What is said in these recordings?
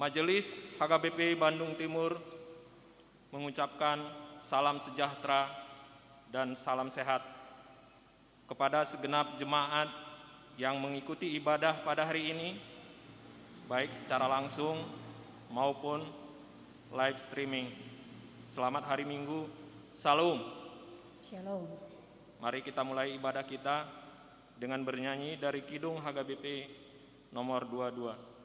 Majelis HKBP Bandung Timur mengucapkan salam sejahtera dan salam sehat kepada segenap jemaat yang mengikuti ibadah pada hari ini, baik secara langsung maupun live streaming. Selamat hari Minggu, Salam. Shalom. Mari kita mulai ibadah kita dengan bernyanyi dari Kidung HKBP nomor 22.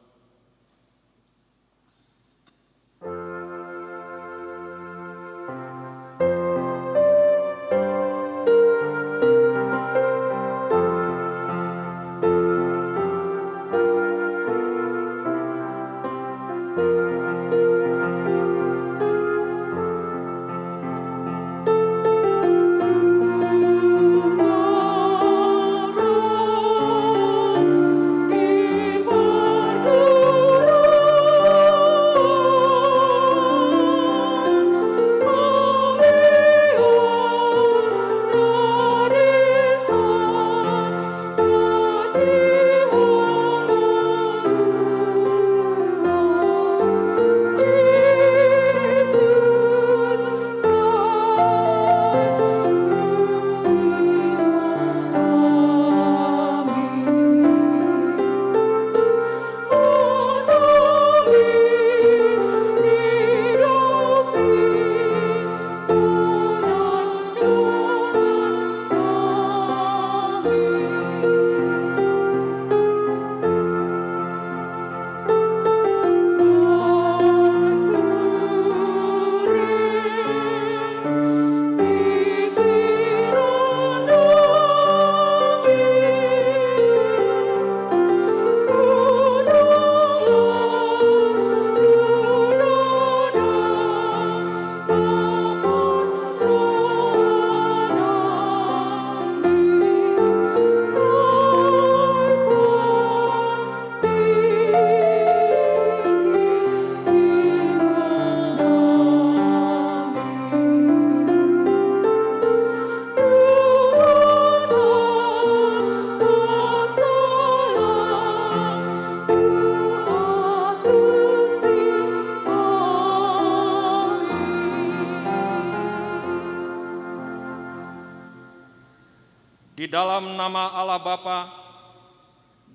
Di dalam nama Allah Bapa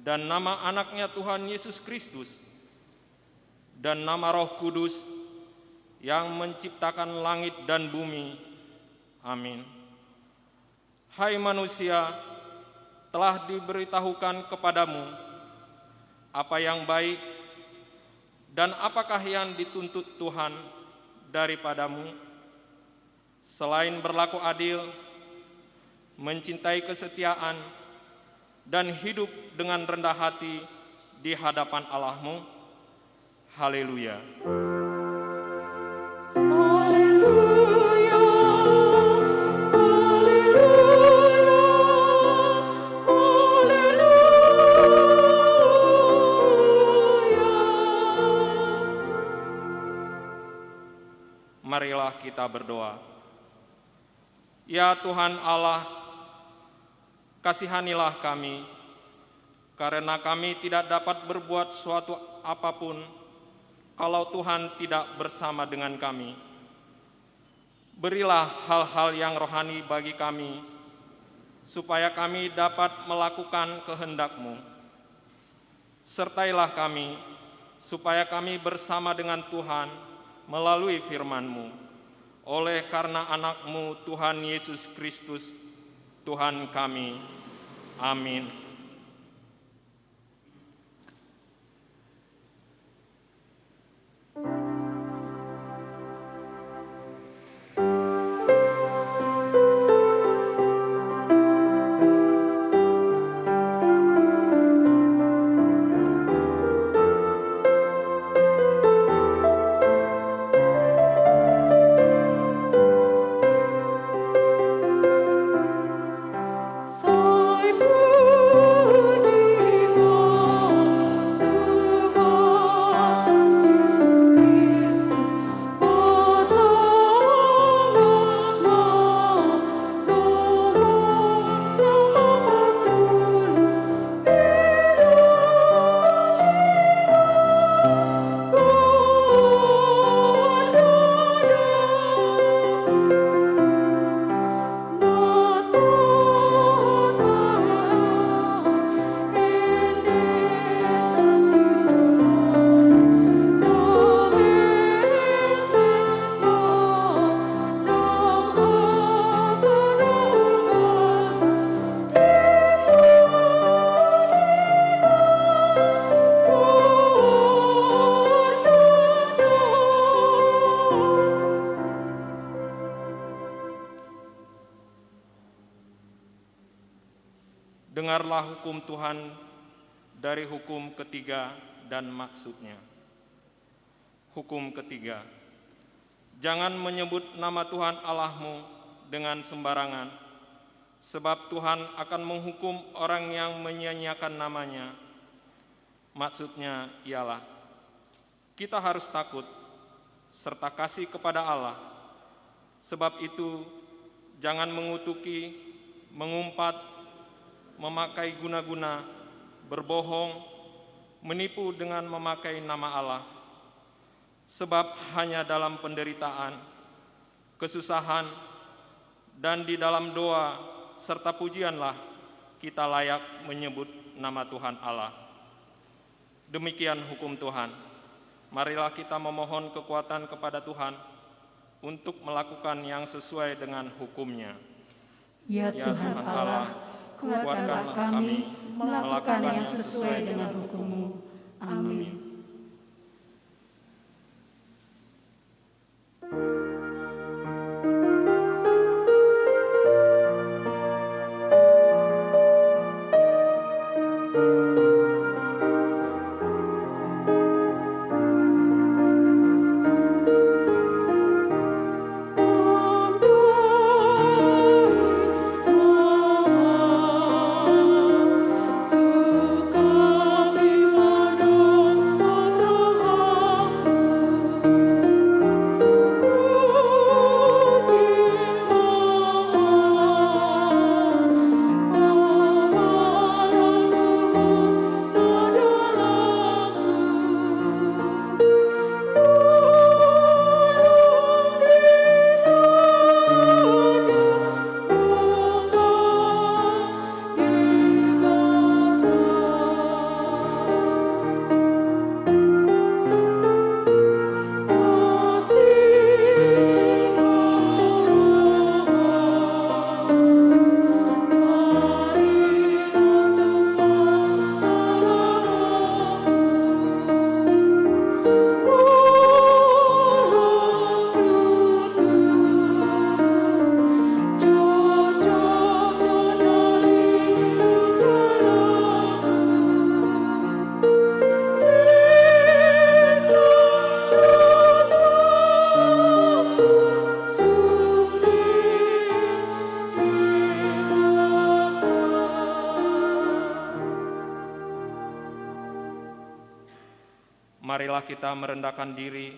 dan nama anaknya Tuhan Yesus Kristus dan nama Roh Kudus yang menciptakan langit dan bumi. Amin. Hai manusia, telah diberitahukan kepadamu apa yang baik dan apakah yang dituntut Tuhan daripadamu, selain berlaku adil, mencintai kesetiaan, dan hidup dengan rendah hati di hadapan Allahmu. Haleluya. Haleluya. Marilah kita berdoa. Ya Tuhan Allah, kasihanilah kami, karena kami tidak dapat berbuat suatu apapun kalau Tuhan tidak bersama dengan kami. Berilah hal-hal yang rohani bagi kami, supaya kami dapat melakukan kehendak-Mu. Sertailah kami, supaya kami bersama dengan Tuhan melalui firman-Mu, oleh karena anak-Mu Tuhan Yesus Kristus, Tuhan kami. Amin. Sai hukum Tuhan dari hukum ketiga dan maksudnya. Hukum ketiga, jangan menyebut nama Tuhan Allahmu dengan sembarangan, sebab Tuhan akan menghukum orang yang menyia-nyiakan namanya. Maksudnya ialah, kita harus takut serta kasih kepada Allah. Sebab itu, jangan mengutuki, mengumpat, memakai guna-guna, berbohong, menipu dengan memakai nama Allah. Sebab hanya dalam penderitaan, kesusahan, dan di dalam doa serta pujianlah kita layak menyebut nama Tuhan Allah. Demikian hukum Tuhan. Marilah kita memohon kekuatan kepada Tuhan untuk melakukan yang sesuai dengan hukum-Nya. Ya Tuhan Allah, kuatkanlah kami melakukan yang sesuai dengan hukum-Mu. Amin. Marilah kita merendahkan diri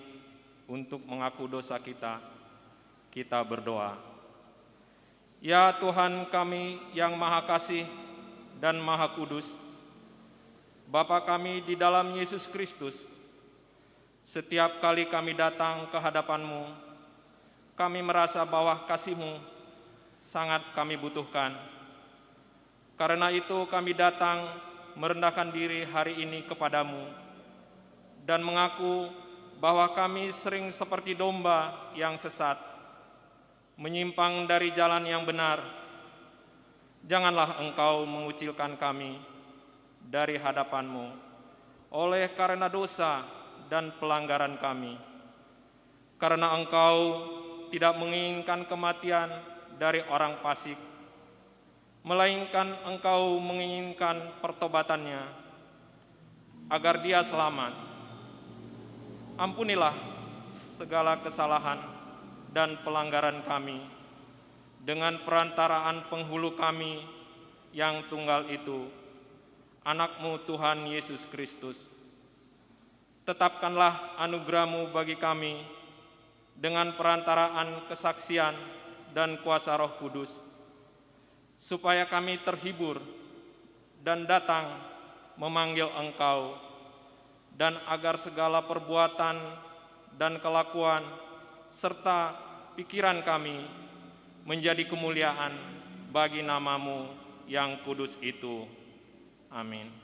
untuk mengaku dosa kita. Kita berdoa. Ya Tuhan kami yang Maha Kasih dan Maha Kudus, Bapa kami di dalam Yesus Kristus, setiap kali kami datang ke hadapan-Mu, kami merasa bahwa kasih-Mu sangat kami butuhkan. Karena itu kami datang merendahkan diri hari ini kepadamu, dan mengaku bahwa kami sering seperti domba yang sesat, menyimpang dari jalan yang benar. Janganlah Engkau mengucilkan kami dari hadapan-Mu oleh karena dosa dan pelanggaran kami. Karena Engkau tidak menginginkan kematian dari orang fasik, melainkan Engkau menginginkan pertobatannya agar dia selamat. Ampunilah segala kesalahan dan pelanggaran kami dengan perantaraan penghulu kami yang tunggal itu, Anak-Mu Tuhan Yesus Kristus. Tetapkanlah anugerah-Mu bagi kami dengan perantaraan kesaksian dan kuasa Roh Kudus, supaya kami terhibur dan datang memanggil Engkau, dan agar segala perbuatan dan kelakuan serta pikiran kami menjadi kemuliaan bagi nama-Mu yang kudus itu. Amin.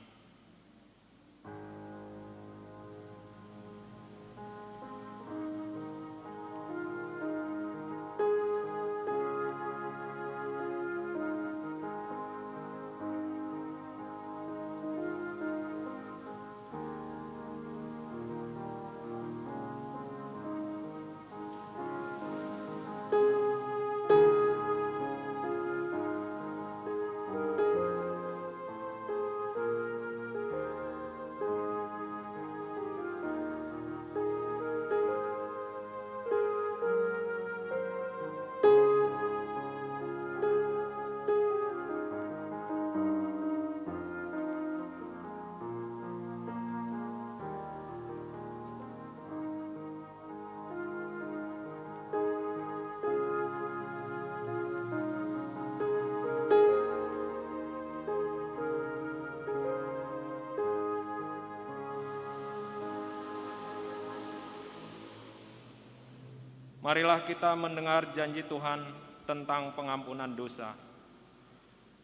Marilah kita mendengar janji Tuhan tentang pengampunan dosa.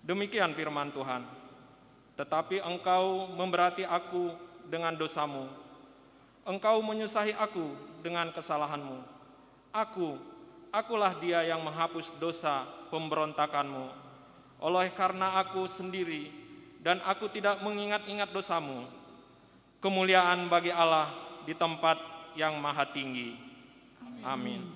Demikian firman Tuhan, tetapi engkau memberati aku dengan dosamu, engkau menyusahi aku dengan kesalahanmu. Akulah dia yang menghapus dosa pemberontakanmu. Oleh karena aku sendiri dan aku tidak mengingat-ingat dosamu. Kemuliaan bagi Allah di tempat yang maha tinggi. Amin.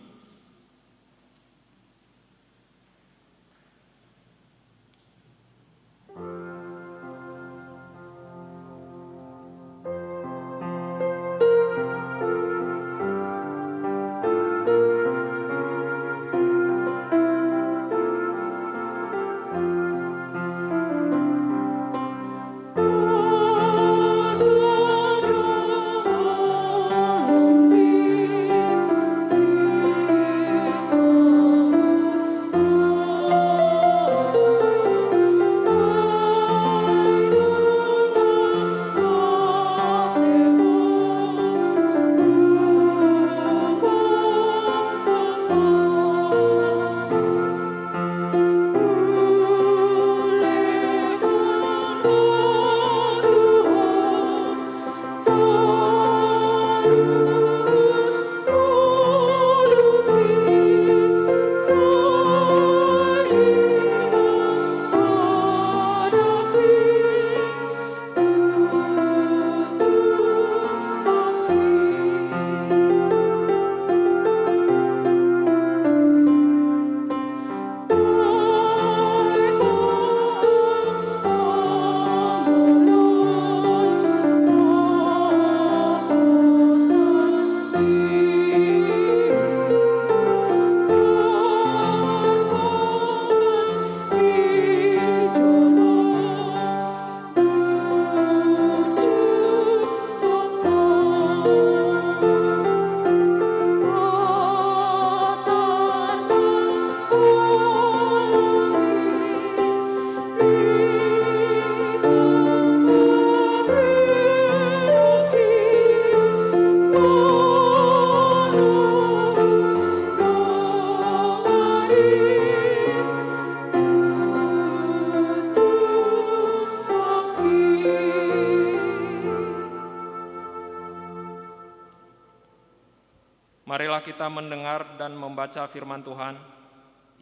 Marilah kita mendengar dan membaca firman Tuhan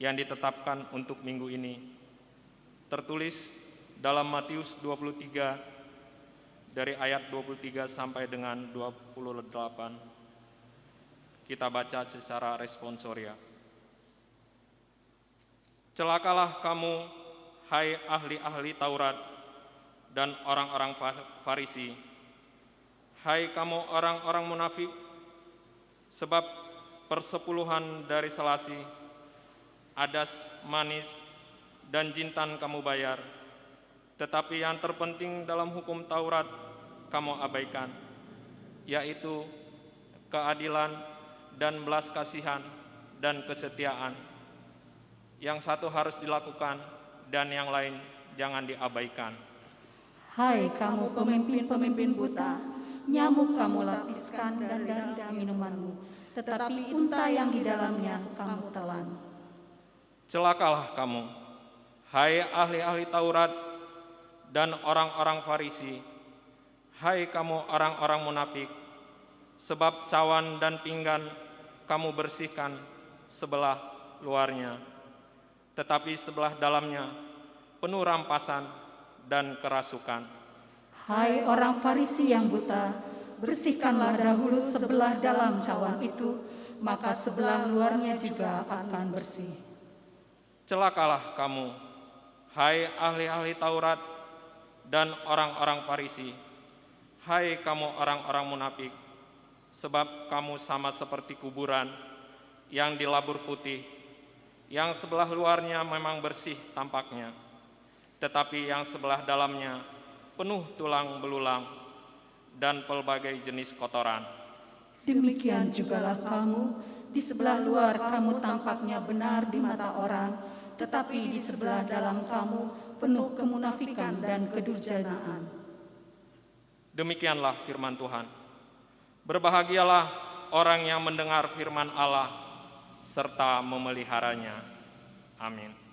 yang ditetapkan untuk minggu ini. Tertulis dalam Matius 23 dari ayat 23 sampai dengan 28. Kita baca secara responsoria. Celakalah kamu, hai ahli-ahli Taurat dan orang-orang Farisi, hai kamu orang-orang munafik, sebab persepuluhan dari selasi, adas, manis, dan jintan kamu bayar, tetapi yang terpenting dalam hukum Taurat kamu abaikan, yaitu keadilan dan belas kasihan dan kesetiaan. Yang satu harus dilakukan dan yang lain jangan diabaikan. Hai kamu pemimpin-pemimpin buta, nyamuk kamu lapiskan dan dari minumanmu, tetapi unta yang di dalamnya kamu telan. Celakalah kamu, hai ahli-ahli Taurat dan orang-orang Farisi, hai kamu orang-orang munafik, sebab cawan dan pinggan kamu bersihkan sebelah luarnya, tetapi sebelah dalamnya penuh rampasan dan kerasukan. Hai orang Farisi yang buta, bersihkanlah dahulu sebelah dalam cawan itu, maka sebelah luarnya juga akan bersih. Celakalah kamu, hai ahli-ahli Taurat dan orang-orang Farisi, hai kamu orang-orang munafik, sebab kamu sama seperti kuburan yang dilabur putih, yang sebelah luarnya memang bersih tampaknya, tetapi yang sebelah dalamnya penuh tulang belulang dan pelbagai jenis kotoran. Demikian jugalah kamu, di sebelah luar kamu tampaknya benar di mata orang, tetapi di sebelah dalam kamu penuh kemunafikan dan kedurjanaan. Demikianlah firman Tuhan. Berbahagialah orang yang mendengar firman Allah serta memeliharanya. Amin.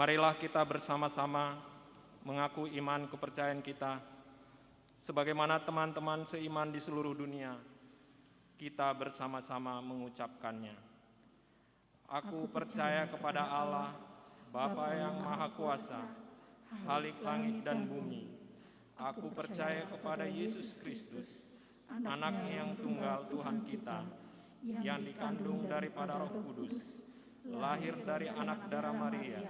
Marilah kita bersama-sama mengaku iman kepercayaan kita, sebagaimana teman-teman seiman di seluruh dunia, kita bersama-sama mengucapkannya. Aku percaya kepada Allah, Bapa yang Maha Kuasa, Khalik langit dan bumi. Aku percaya kepada Yesus Kristus, Anaknya yang tunggal Tuhan kita, yang dikandung daripada Roh Kudus, lahir dari anak darah Maria,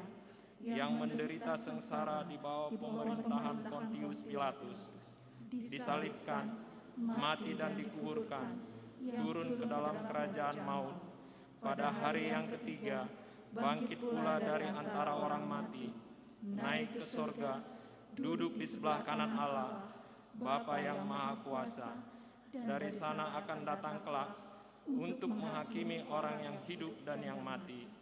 yang menderita sengsara di bawah pemerintahan Pontius Pilatus, disalibkan, mati dan dikuburkan, turun ke dalam kerajaan maut, pada hari yang ketiga bangkit pula dari antara orang mati, naik ke sorga, duduk di sebelah kanan Allah, Bapa yang Maha Kuasa. Dari sana akan datang kelak untuk menghakimi orang yang hidup dan yang mati.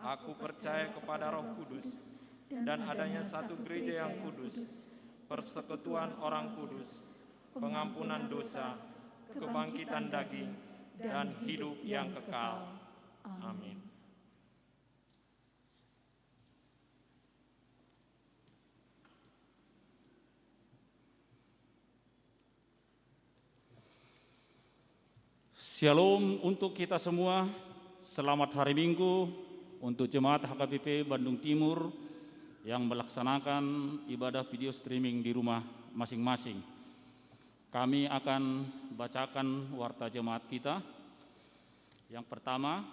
Aku percaya kepada Roh Kudus dan adanya satu gereja yang kudus, persekutuan orang kudus, pengampunan dosa, kebangkitan daging, dan hidup yang kekal. Amin. Shalom untuk kita semua, selamat hari Minggu untuk Jemaat HKBP Bandung Timur yang melaksanakan ibadah video streaming di rumah masing-masing. Kami akan bacakan warta jemaat kita. Yang pertama,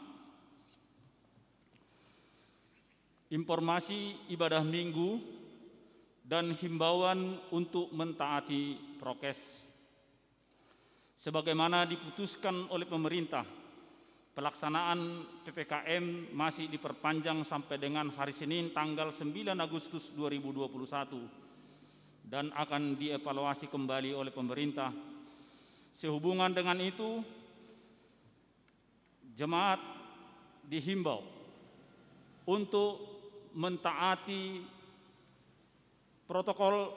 informasi ibadah minggu dan himbauan untuk mentaati prokes. Sebagaimana diputuskan oleh pemerintah, pelaksanaan PPKM masih diperpanjang sampai dengan hari Senin tanggal 9 Agustus 2021 dan akan dievaluasi kembali oleh pemerintah. Sehubungan dengan itu, jemaat dihimbau untuk mentaati protokol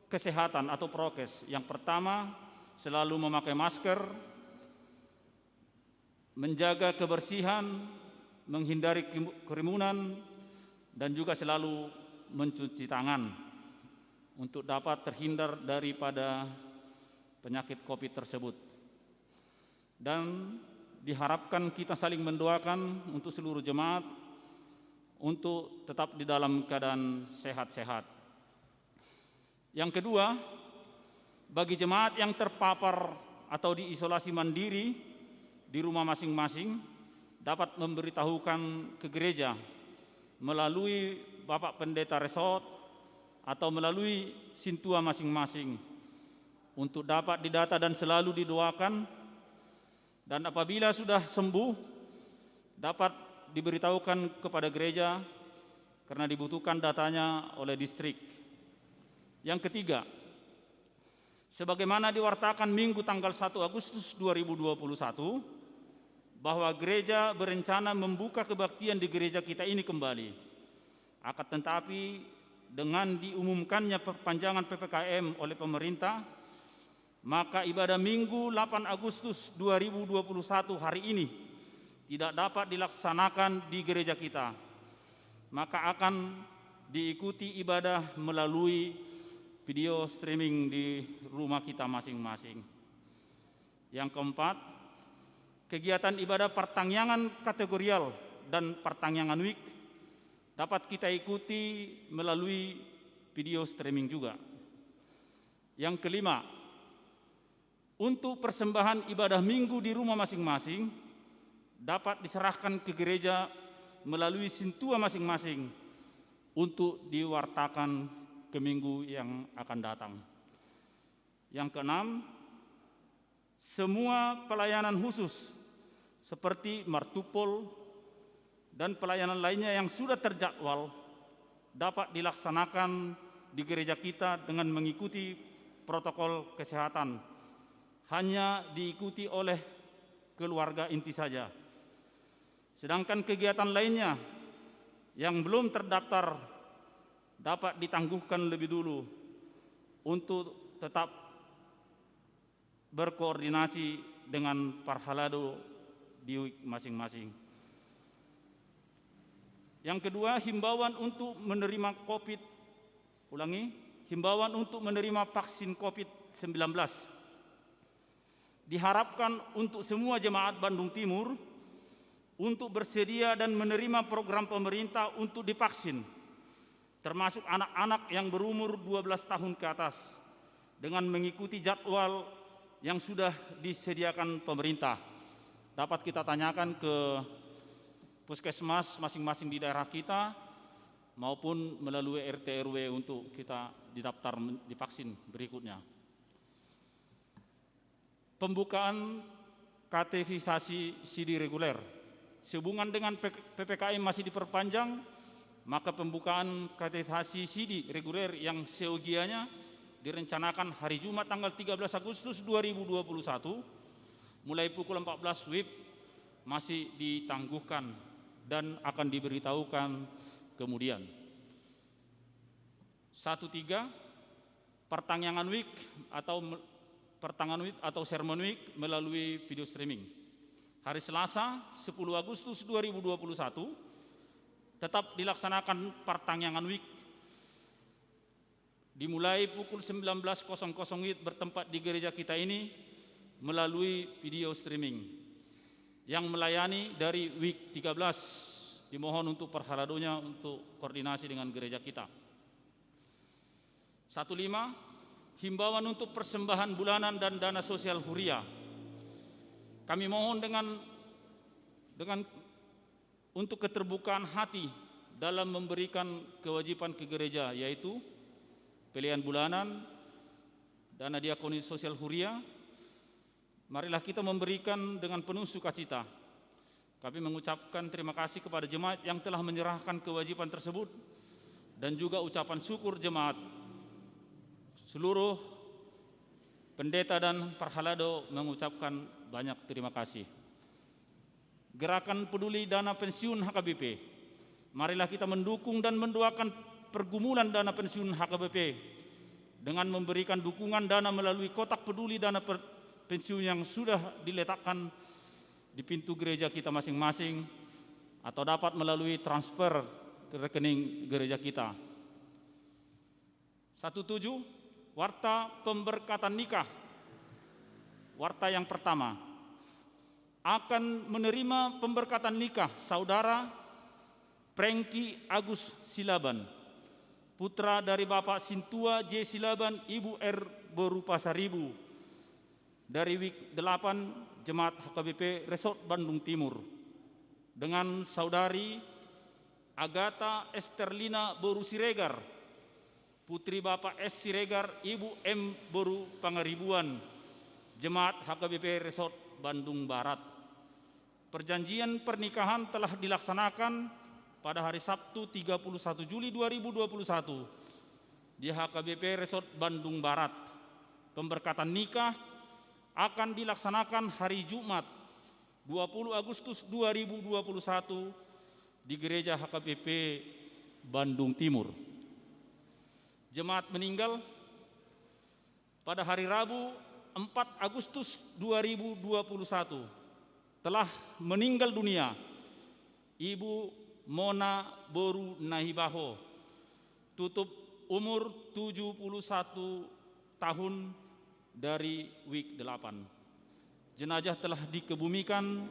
kesehatan atau prokes. Yang pertama, selalu memakai masker, menjaga kebersihan, menghindari kerumunan, dan juga selalu mencuci tangan untuk dapat terhindar daripada penyakit COVID tersebut. Dan diharapkan kita saling mendoakan untuk seluruh jemaat untuk tetap di dalam keadaan sehat-sehat. Yang kedua, bagi jemaat yang terpapar atau diisolasi mandiri di rumah masing-masing, dapat memberitahukan ke gereja melalui Bapak Pendeta Resort atau melalui sintua masing-masing untuk dapat didata dan selalu didoakan, dan apabila sudah sembuh dapat diberitahukan kepada gereja karena dibutuhkan datanya oleh distrik. Yang ketiga, sebagaimana diwartakan Minggu tanggal 1 Agustus 2021 bahwa gereja berencana membuka kebaktian di gereja kita ini kembali. Akan tetapi dengan diumumkannya perpanjangan PPKM oleh pemerintah, maka ibadah Minggu 8 Agustus 2021 hari ini tidak dapat dilaksanakan di gereja kita. Maka akan diikuti ibadah melalui video streaming di rumah kita masing-masing. Yang keempat, kegiatan ibadah pertangyangan kategorial dan pertangyangan week dapat kita ikuti melalui video streaming juga. Yang kelima, untuk persembahan ibadah Minggu di rumah masing-masing dapat diserahkan ke gereja melalui sintua masing-masing untuk diwartakan ke minggu yang akan datang. Yang keenam, semua pelayanan khusus seperti martupol dan pelayanan lainnya yang sudah terjadwal dapat dilaksanakan di gereja kita dengan mengikuti protokol kesehatan. Hanya diikuti oleh keluarga inti saja. Sedangkan kegiatan lainnya yang belum terdaftar dapat ditangguhkan lebih dulu untuk tetap berkoordinasi dengan parhalado di masing-masing. Yang kedua, himbauan untuk menerima himbauan untuk menerima vaksin COVID-19. Diharapkan untuk semua jemaat Bandung Timur untuk bersedia dan menerima program pemerintah untuk divaksin, termasuk anak-anak yang berumur 12 tahun ke atas, dengan mengikuti jadwal yang sudah disediakan pemerintah. Dapat kita tanyakan ke puskesmas masing-masing di daerah kita maupun melalui RT RW untuk kita didaftar divaksin berikutnya. Pembukaan kategorisasi CD reguler. Sehubungan dengan PPKM masih diperpanjang, maka pembukaan kategorisasi CD reguler yang seyogianya direncanakan hari Jumat tanggal 13 Agustus 2021 mulai pukul 14 WIB masih ditangguhkan dan akan diberitahukan kemudian. 1.3 Pertangyangan week atau sermon week melalui video streaming. Hari Selasa 10 Agustus 2021 tetap dilaksanakan pertangyangan week dimulai pukul 19.00 WIB bertempat di gereja kita ini melalui video streaming yang melayani dari week 13. Dimohon untuk perhaladonya untuk koordinasi dengan gereja kita. 1.5 Himbauan untuk persembahan bulanan dan dana sosial huria. Kami mohon dengan untuk keterbukaan hati dalam memberikan kewajiban ke gereja, yaitu pilihan bulanan, dana diakoni sosial huria. Marilah kita memberikan dengan penuh sukacita. Kami mengucapkan terima kasih kepada jemaat yang telah menyerahkan kewajiban tersebut dan juga ucapan syukur jemaat. Seluruh pendeta dan parhalado mengucapkan banyak terima kasih. Gerakan peduli dana pensiun HKBP. Marilah kita mendukung dan mendoakan pergumulan dana pensiun HKBP dengan memberikan dukungan dana melalui kotak peduli dana pensiun yang sudah diletakkan di pintu gereja kita masing-masing atau dapat melalui transfer ke rekening gereja kita. 17. Warta pemberkatan nikah. Warta yang pertama, akan menerima pemberkatan nikah saudara Prengki Agus Silaban, putra dari Bapak Sintua J. Silaban, Ibu R. Boru Pasaribu, dari Week 8 Jemaat HKBP Resort Bandung Timur, dengan saudari Agatha Esterlina Boru Siregar, putri Bapak S. Siregar, Ibu M. Boru Pangaribuan, Jemaat HKBP Resort Bandung Barat. Perjanjian pernikahan telah dilaksanakan pada hari Sabtu 31 Juli 2021 di HKBP Resort Bandung Barat. Pemberkatan nikah akan dilaksanakan hari Jumat 20 Agustus 2021 di Gereja HKBP Bandung Timur. Jemaat meninggal pada hari Rabu 4 Agustus 2021 telah meninggal dunia Ibu Mona Boru Nahibaho, tutup umur 71 tahun, dari Week 8. Jenazah telah dikebumikan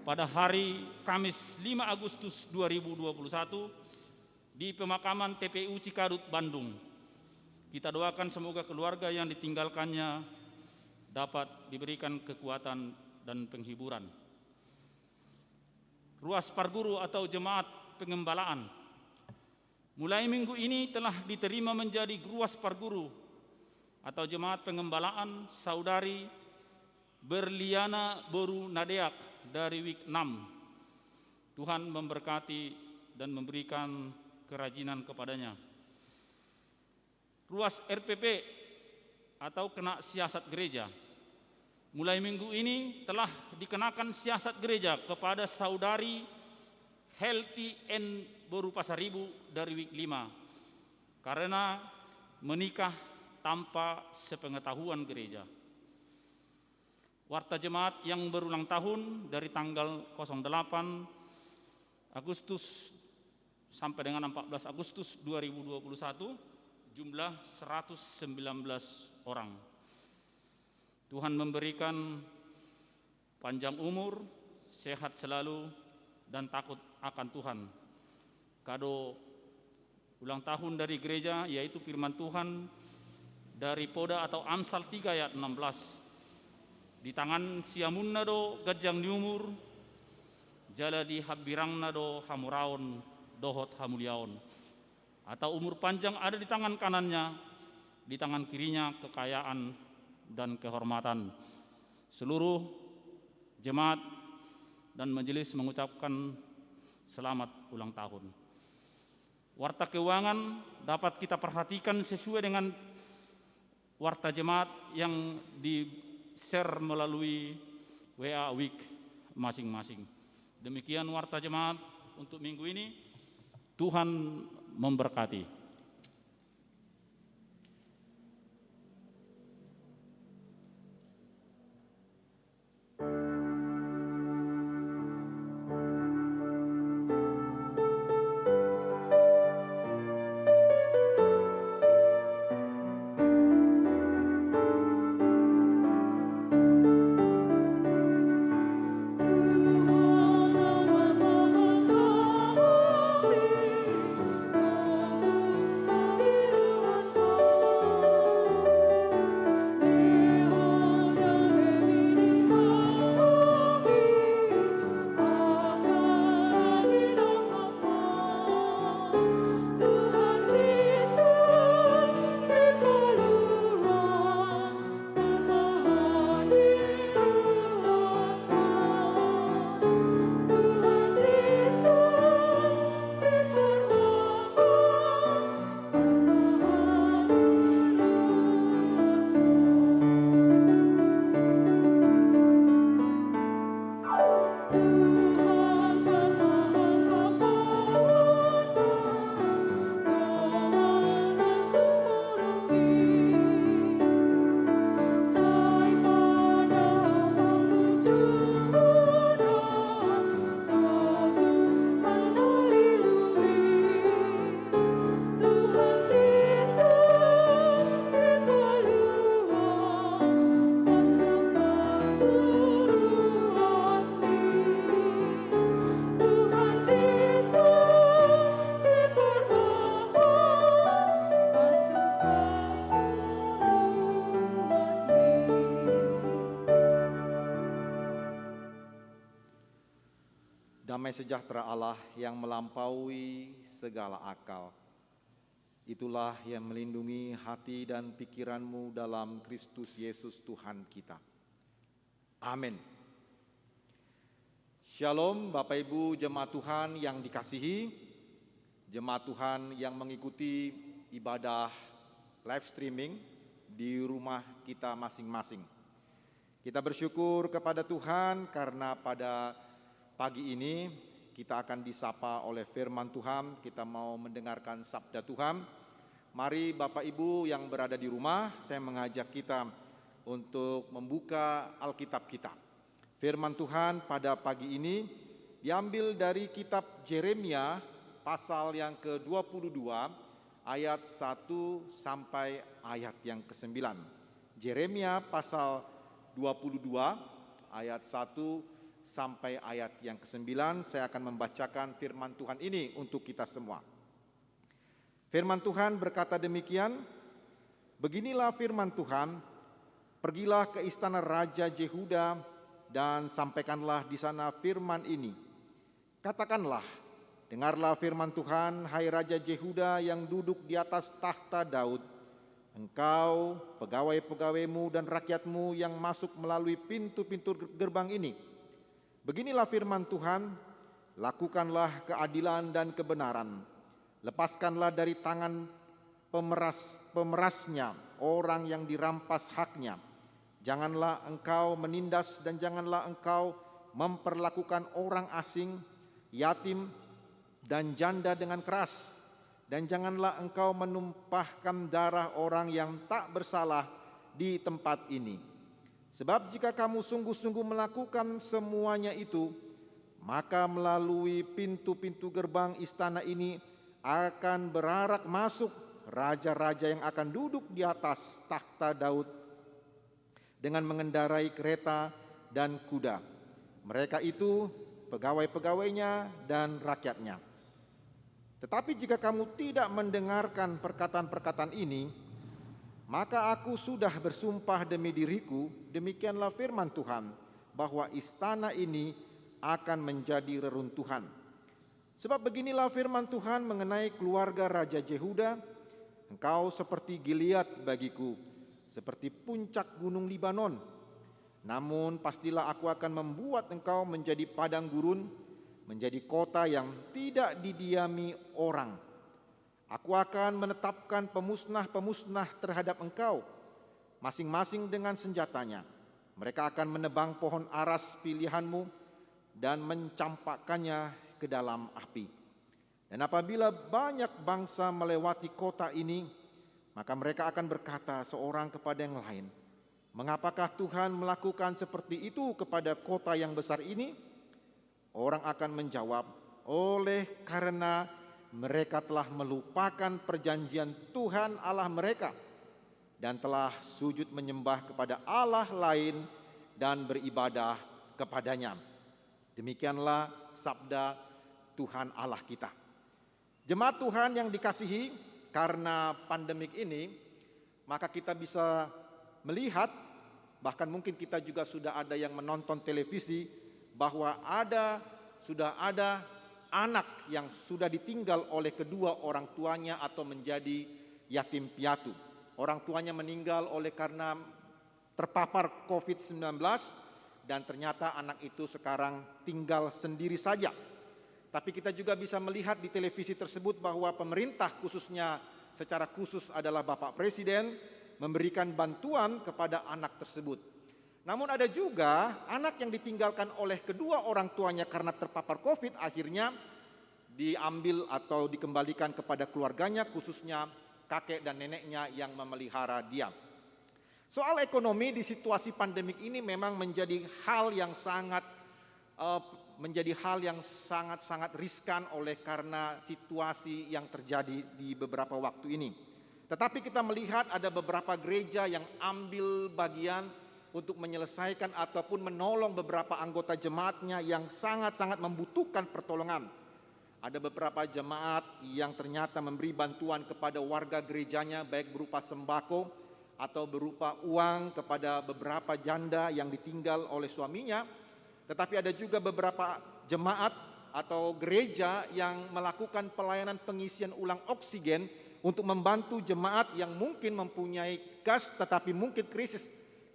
pada hari Kamis 5 Agustus 2021 di pemakaman TPU Cikadut, Bandung. Kita doakan semoga keluarga yang ditinggalkannya dapat diberikan kekuatan dan penghiburan. Ruas Parguru atau Jemaat Pengembalaan mulai minggu ini telah diterima menjadi Ruas Parguru atau Jemaat Pengembalaan saudari Berliana Boru Nadeak dari Week 6. Tuhan memberkati dan memberikan kerajinan kepadanya. Ruas RPP atau Kena Siasat Gereja mulai minggu ini telah dikenakan siasat gereja kepada saudari Healthy N. Boru Pasaribu dari Week 5 karena menikah tanpa sepengetahuan gereja. Warta jemaat yang berulang tahun dari tanggal 08 Agustus sampai dengan 14 Agustus 2021 jumlah 119 orang. Tuhan memberikan panjang umur, sehat selalu, dan takut akan Tuhan. Kado ulang tahun dari gereja yaitu firman Tuhan dari Poda atau Amsal 3 ayat 16. Di tangan siamun nado gajang niumur, jala di habirang nado hamuraon dohot hamuliaon. Atau umur panjang ada di tangan kanannya, di tangan kirinya kekayaan dan kehormatan. Seluruh jemaat dan majelis mengucapkan selamat ulang tahun. Warta keuangan dapat kita perhatikan sesuai dengan warta jemaat yang di-share melalui WA Week masing-masing. Demikian warta jemaat untuk minggu ini. Tuhan memberkati. Tuhan damai sejahtera Allah yang melampaui segala akal. Itulah yang melindungi hati dan pikiranmu dalam Kristus Yesus Tuhan kita. Amin. Shalom Bapak Ibu jemaat Tuhan yang dikasihi, jemaat Tuhan yang mengikuti ibadah live streaming di rumah kita masing-masing. Kita bersyukur kepada Tuhan karena pada pagi ini kita akan disapa oleh firman Tuhan, kita mau mendengarkan sabda Tuhan. Mari Bapak Ibu yang berada di rumah, saya mengajak kita untuk membuka Alkitab kita. Firman Tuhan pada pagi ini diambil dari kitab Yeremia pasal yang ke-22 ayat 1 sampai ayat yang ke-9. Yeremia pasal 22 ayat 1 sampai ayat yang ke-9, saya akan membacakan firman Tuhan ini untuk kita semua. Firman Tuhan berkata demikian, beginilah firman Tuhan, pergilah ke istana Raja Yehuda dan sampaikanlah di sana firman ini. Katakanlah, dengarlah firman Tuhan, hai Raja Yehuda yang duduk di atas tahta Daud, engkau, pegawai-pegawaimu dan rakyatmu yang masuk melalui pintu-pintu gerbang ini. Beginilah firman Tuhan, lakukanlah keadilan dan kebenaran. Lepaskanlah dari tangan pemerasnya orang yang dirampas haknya. Janganlah engkau menindas dan janganlah engkau memperlakukan orang asing, yatim dan janda dengan keras. Dan janganlah engkau menumpahkan darah orang yang tak bersalah di tempat ini. Sebab jika kamu sungguh-sungguh melakukan semuanya itu, maka melalui pintu-pintu gerbang istana ini akan berarak masuk raja-raja yang akan duduk di atas takhta Daud dengan mengendarai kereta dan kuda. Mereka itu pegawai-pegawainya dan rakyatnya. Tetapi jika kamu tidak mendengarkan perkataan-perkataan ini, maka aku sudah bersumpah demi diriku, demikianlah firman Tuhan, bahwa istana ini akan menjadi reruntuhan. Sebab beginilah firman Tuhan mengenai keluarga Raja Yehuda, engkau seperti Gilead bagiku, seperti puncak gunung Libanon. Namun pastilah aku akan membuat engkau menjadi padang gurun, menjadi kota yang tidak didiami orang. Aku akan menetapkan pemusnah-pemusnah terhadap engkau, masing-masing dengan senjatanya. Mereka akan menebang pohon aras pilihanmu dan mencampakkannya ke dalam api. Dan apabila banyak bangsa melewati kota ini, maka mereka akan berkata seorang kepada yang lain, mengapakah Tuhan melakukan seperti itu kepada kota yang besar ini? Orang akan menjawab, oleh karena mereka telah melupakan perjanjian Tuhan Allah mereka dan telah sujud menyembah kepada Allah lain dan beribadah kepadanya. Demikianlah sabda Tuhan Allah kita. Jemaat Tuhan yang dikasihi, karena pandemik ini, maka kita bisa melihat, bahkan mungkin kita juga sudah ada yang menonton televisi, bahwa sudah ada anak yang sudah ditinggal oleh kedua orang tuanya atau menjadi yatim piatu. Orang tuanya meninggal oleh karena terpapar COVID-19 dan ternyata anak itu sekarang tinggal sendiri saja. Tapi kita juga bisa melihat di televisi tersebut bahwa pemerintah khususnya secara khusus adalah Bapak Presiden memberikan bantuan kepada anak tersebut. Namun ada juga anak yang ditinggalkan oleh kedua orang tuanya karena terpapar COVID, akhirnya diambil atau dikembalikan kepada keluarganya, khususnya kakek dan neneknya yang memelihara dia. Soal ekonomi di situasi pandemik ini memang menjadi hal yang sangat riskan oleh karena situasi yang terjadi di beberapa waktu ini. Tetapi kita melihat ada beberapa gereja yang ambil bagian untuk menyelesaikan ataupun menolong beberapa anggota jemaatnya yang sangat-sangat membutuhkan pertolongan. Ada beberapa jemaat yang ternyata memberi bantuan kepada warga gerejanya, baik berupa sembako atau berupa uang kepada beberapa janda yang ditinggal oleh suaminya. Tetapi ada juga beberapa jemaat atau gereja yang melakukan pelayanan pengisian ulang oksigen untuk membantu jemaat yang mungkin mempunyai gas tetapi mungkin krisis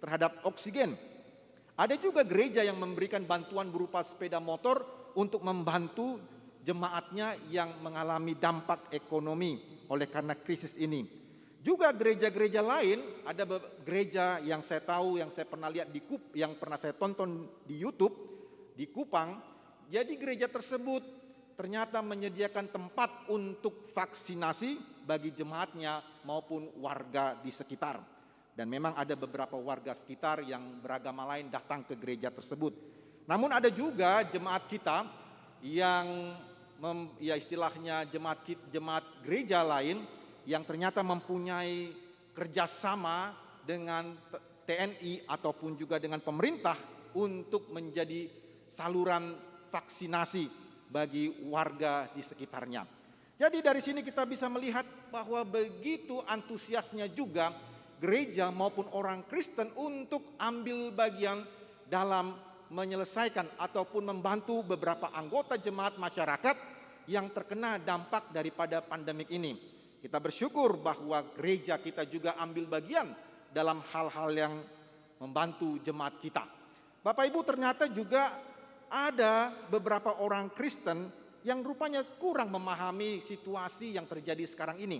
terhadap oksigen. Ada juga gereja yang memberikan bantuan berupa sepeda motor untuk membantu jemaatnya yang mengalami dampak ekonomi oleh karena krisis ini. Juga gereja-gereja lain, ada gereja yang saya tahu, yang saya pernah lihat yang pernah saya tonton di YouTube di Kupang. Jadi gereja tersebut ternyata menyediakan tempat untuk vaksinasi bagi jemaatnya maupun warga di sekitar. Dan memang ada beberapa warga sekitar yang beragama lain datang ke gereja tersebut. Namun ada juga jemaat kita yang istilahnya jemaat gereja lain yang ternyata mempunyai kerjasama dengan TNI ataupun juga dengan pemerintah untuk menjadi saluran vaksinasi bagi warga di sekitarnya. Jadi dari sini kita bisa melihat bahwa begitu antusiasnya juga gereja maupun orang Kristen untuk ambil bagian dalam menyelesaikan ataupun membantu beberapa anggota jemaat masyarakat yang terkena dampak daripada pandemik ini. Kita bersyukur bahwa gereja kita juga ambil bagian dalam hal-hal yang membantu jemaat kita. Bapak Ibu, ternyata juga ada beberapa orang Kristen yang rupanya kurang memahami situasi yang terjadi sekarang ini.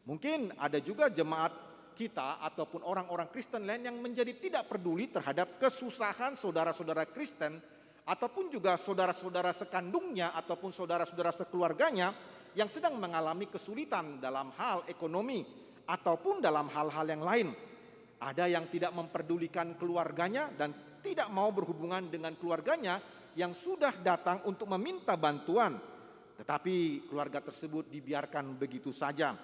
Mungkin ada juga jemaat kita ataupun orang-orang Kristen lain yang menjadi tidak peduli terhadap kesusahan saudara-saudara Kristen ataupun juga saudara-saudara sekandungnya ataupun saudara-saudara sekeluarganya yang sedang mengalami kesulitan dalam hal ekonomi ataupun dalam hal-hal yang lain. Ada yang tidak memperdulikan keluarganya dan tidak mau berhubungan dengan keluarganya yang sudah datang untuk meminta bantuan, tetapi keluarga tersebut dibiarkan begitu saja.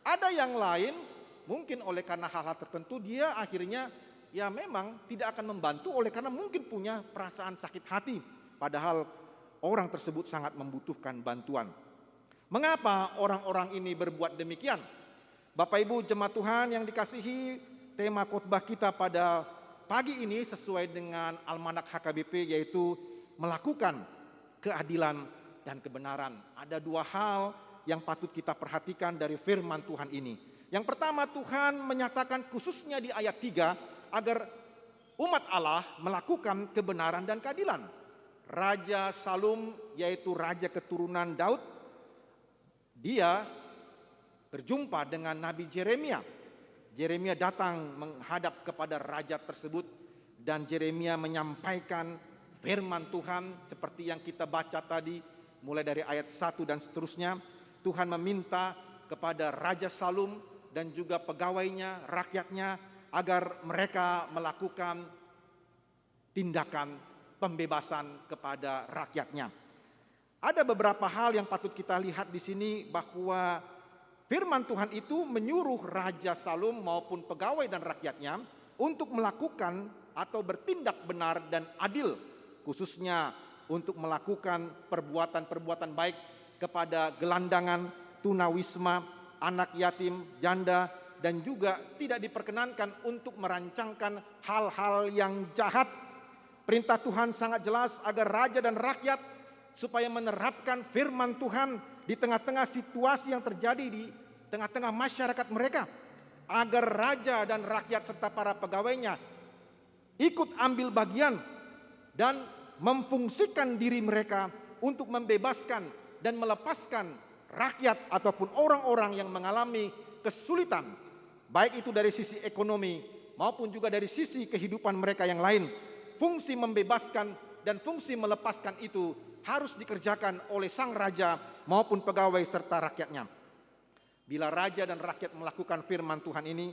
Ada yang lain mungkin oleh karena hal-hal tertentu dia akhirnya ya memang tidak akan membantu oleh karena mungkin punya perasaan sakit hati. Padahal orang tersebut sangat membutuhkan bantuan. Mengapa orang-orang ini berbuat demikian? Bapak Ibu jemaat Tuhan yang dikasihi, tema khotbah kita pada pagi ini sesuai dengan Almanak HKBP yaitu melakukan keadilan dan kebenaran. Ada dua hal yang patut kita perhatikan dari firman Tuhan ini. Yang pertama, Tuhan menyatakan khususnya di ayat 3 agar umat Allah melakukan kebenaran dan keadilan. Raja Salum yaitu raja keturunan Daud, dia berjumpa dengan Nabi Yeremia. Yeremia datang menghadap kepada raja tersebut dan Yeremia menyampaikan firman Tuhan seperti yang kita baca tadi mulai dari ayat 1 dan seterusnya. Tuhan meminta kepada Raja Salum dan juga pegawainya, rakyatnya, agar mereka melakukan tindakan pembebasan kepada rakyatnya. Ada beberapa hal yang patut kita lihat di sini bahwa firman Tuhan itu menyuruh Raja Salum maupun pegawai dan rakyatnya untuk melakukan atau bertindak benar dan adil, khususnya untuk melakukan perbuatan-perbuatan baik kepada gelandangan, tunawisma, anak yatim, janda, dan juga tidak diperkenankan untuk merancangkan hal-hal yang jahat. Perintah Tuhan sangat jelas agar raja dan rakyat supaya menerapkan firman Tuhan di tengah-tengah situasi yang terjadi di tengah-tengah masyarakat mereka. Agar raja dan rakyat serta para pegawainya ikut ambil bagian dan memfungsikan diri mereka untuk membebaskan dan melepaskan rakyat ataupun orang-orang yang mengalami kesulitan, baik itu dari sisi ekonomi maupun juga dari sisi kehidupan mereka yang lain. Fungsi membebaskan dan fungsi melepaskan itu harus dikerjakan oleh sang raja maupun pegawai serta rakyatnya. Bila raja dan rakyat melakukan firman Tuhan ini,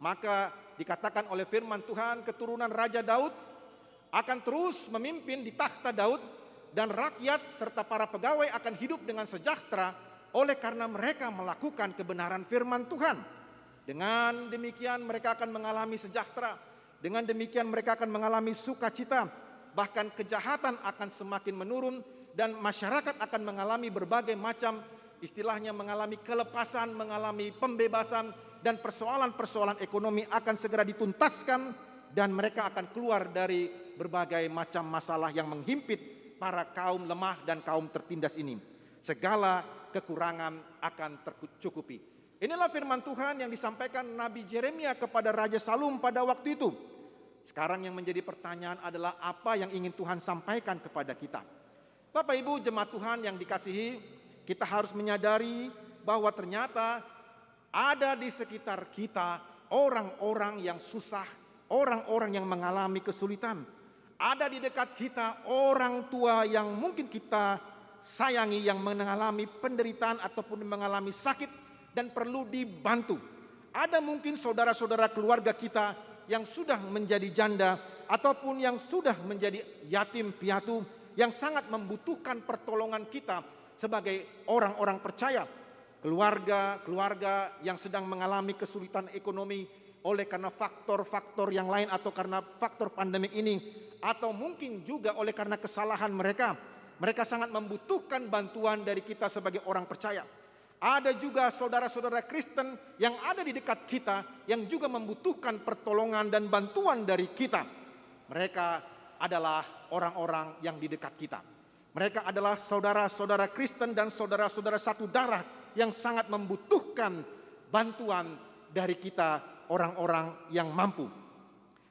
maka dikatakan oleh firman Tuhan keturunan Raja Daud akan terus memimpin di takhta Daud dan rakyat serta para pegawai akan hidup dengan sejahtera oleh karena mereka melakukan kebenaran firman Tuhan. Dengan demikian mereka akan mengalami sejahtera. Dengan demikian mereka akan mengalami sukacita. Bahkan kejahatan akan semakin menurun dan masyarakat akan mengalami berbagai macam istilahnya mengalami kelepasan, mengalami pembebasan dan persoalan-persoalan ekonomi akan segera dituntaskan dan mereka akan keluar dari berbagai macam masalah yang menghimpit para kaum lemah dan kaum tertindas ini. Segala kekurangan akan tercukupi. Inilah firman Tuhan yang disampaikan Nabi Yeremia kepada Raja Salum pada waktu itu. Sekarang yang menjadi pertanyaan adalah apa yang ingin Tuhan sampaikan kepada kita. Bapak Ibu jemaat Tuhan yang dikasihi, kita harus menyadari bahwa ternyata ada di sekitar kita orang-orang yang susah, orang-orang yang mengalami kesulitan. Ada di dekat kita orang tua yang mungkin kita sayangi yang mengalami penderitaan ataupun mengalami sakit dan perlu dibantu. Ada mungkin saudara-saudara keluarga kita yang sudah menjadi janda ataupun yang sudah menjadi yatim piatu yang sangat membutuhkan pertolongan kita sebagai orang-orang percaya. Keluarga yang sedang mengalami kesulitan ekonomi oleh karena faktor-faktor yang lain atau karena faktor pandemik ini, atau mungkin juga oleh karena kesalahan mereka. Mereka sangat membutuhkan bantuan dari kita sebagai orang percaya. Ada juga saudara-saudara Kristen yang ada di dekat kita yang juga membutuhkan pertolongan dan bantuan dari kita. Mereka adalah orang-orang yang di dekat kita. Mereka adalah saudara-saudara Kristen dan saudara-saudara satu darah yang sangat membutuhkan bantuan dari kita, orang-orang yang mampu.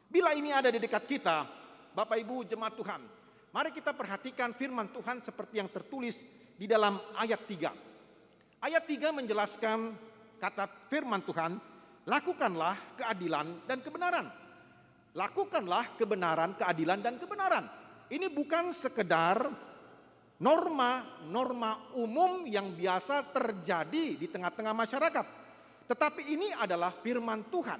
Bila ini ada di dekat kita, Bapak Ibu jemaat Tuhan, mari kita perhatikan firman Tuhan seperti yang tertulis di dalam ayat 3. Ayat 3 menjelaskan kata firman Tuhan, lakukanlah keadilan dan kebenaran. Lakukanlah kebenaran, keadilan dan kebenaran. Ini bukan sekedar norma-norma umum yang biasa terjadi di tengah-tengah masyarakat. Tetapi ini adalah firman Tuhan.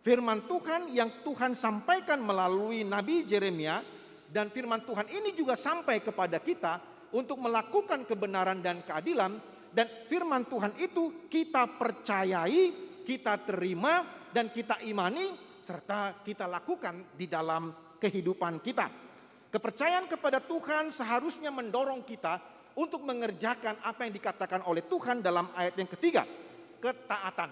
Firman Tuhan yang Tuhan sampaikan melalui Nabi Yeremia, dan firman Tuhan ini juga sampai kepada kita untuk melakukan kebenaran dan keadilan. Dan firman Tuhan itu kita percayai, kita terima, dan kita imani, serta kita lakukan di dalam kehidupan kita. Kepercayaan kepada Tuhan seharusnya mendorong kita untuk mengerjakan apa yang dikatakan oleh Tuhan dalam ayat yang ketiga. Ketaatan,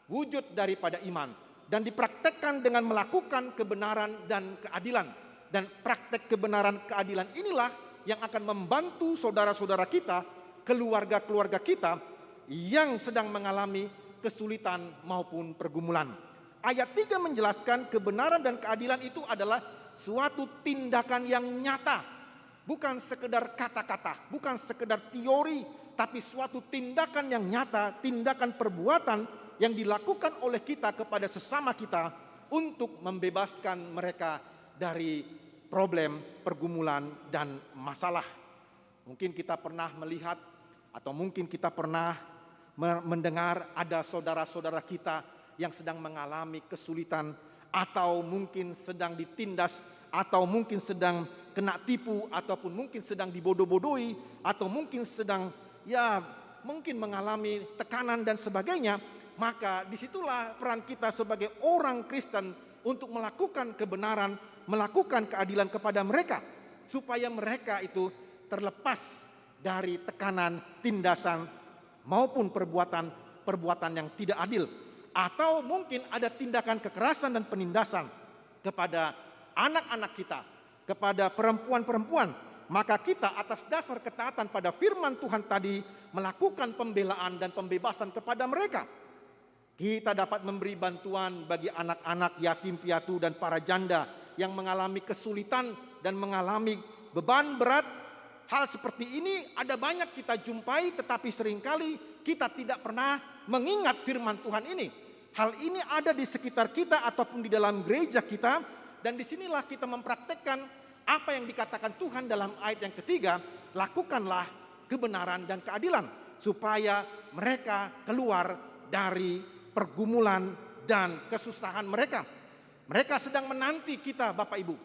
wujud daripada iman, dan dipraktekkan dengan melakukan kebenaran dan keadilan. Dan praktek kebenaran keadilan inilah yang akan membantu saudara-saudara kita, keluarga-keluarga kita yang sedang mengalami kesulitan maupun pergumulan. Ayat 3 menjelaskan kebenaran dan keadilan itu adalah suatu tindakan yang nyata. Bukan sekedar kata-kata, bukan sekedar teori, tapi suatu tindakan yang nyata, tindakan perbuatan yang dilakukan oleh kita kepada sesama kita untuk membebaskan mereka dari problem, pergumulan, dan masalah. Mungkin kita pernah melihat atau mungkin kita pernah mendengar ada saudara-saudara kita yang sedang mengalami kesulitan, atau mungkin sedang ditindas, atau mungkin sedang kena tipu, ataupun mungkin sedang dibodoh-bodohi, atau mungkin sedang mungkin mengalami tekanan dan sebagainya. Maka disitulah peran kita sebagai orang Kristen untuk melakukan kebenaran, melakukan keadilan kepada mereka, supaya mereka itu terlepas dari tekanan, tindasan, maupun perbuatan yang tidak adil. Atau mungkin ada tindakan kekerasan dan penindasan kepada anak-anak kita, kepada perempuan-perempuan. Maka kita atas dasar ketaatan pada firman Tuhan tadi melakukan pembelaan dan pembebasan kepada mereka. Kita dapat memberi bantuan bagi anak-anak yatim piatu dan para janda yang mengalami kesulitan dan mengalami beban berat. Hal seperti ini ada banyak kita jumpai, tetapi seringkali kita tidak pernah mengingat firman Tuhan ini. Hal ini ada di sekitar kita ataupun di dalam gereja kita, dan disinilah kita mempraktekkan apa yang dikatakan Tuhan dalam ayat yang ketiga, lakukanlah kebenaran dan keadilan, supaya mereka keluar dari pergumulan dan kesusahan mereka. Mereka sedang menanti kita, Bapak Ibu.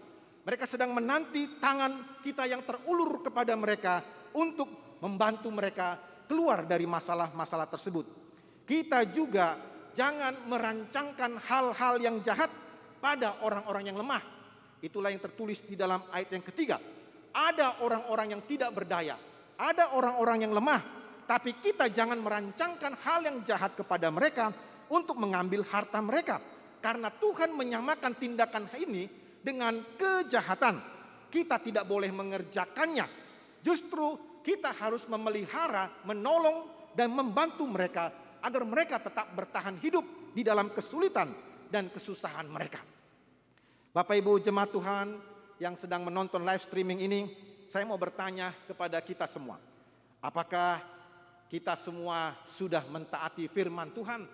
Mereka sedang menanti tangan kita yang terulur kepada mereka untuk membantu mereka keluar dari masalah-masalah tersebut. Kita juga jangan merancangkan hal-hal yang jahat pada orang-orang yang lemah. Itulah yang tertulis di dalam ayat yang ketiga. Ada orang-orang yang tidak berdaya, ada orang-orang yang lemah, tapi kita jangan merancangkan hal yang jahat kepada mereka untuk mengambil harta mereka. Karena Tuhan menyamakan tindakan ini dengan kejahatan. kita tidak boleh mengerjakannya. Justru kita harus memelihara, menolong, dan membantu mereka agar mereka tetap bertahan hidup di dalam kesulitan dan kesusahan mereka. Bapak Ibu jemaat Tuhan yang sedang menonton live streaming ini, saya mau bertanya kepada kita semua. Apakah kita semua sudah mentaati firman Tuhan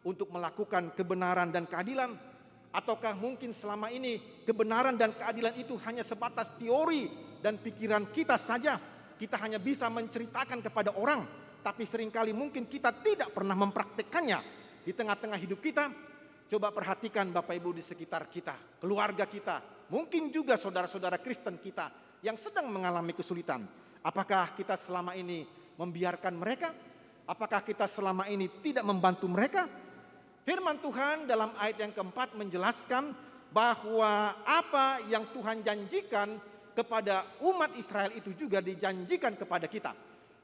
untuk melakukan kebenaran dan keadilan? Ataukah mungkin selama ini kebenaran dan keadilan itu hanya sebatas teori dan pikiran kita saja? Kita hanya bisa menceritakan kepada orang, tapi seringkali mungkin kita tidak pernah mempraktekkannya di tengah-tengah hidup kita. Coba perhatikan Bapak Ibu di sekitar kita, keluarga kita, mungkin juga saudara-saudara Kristen kita yang sedang mengalami kesulitan. Apakah kita selama ini membiarkan mereka? Apakah kita selama ini tidak membantu mereka? Firman Tuhan dalam ayat yang keempat menjelaskan bahwa apa yang Tuhan janjikan kepada umat Israel itu juga dijanjikan kepada kita.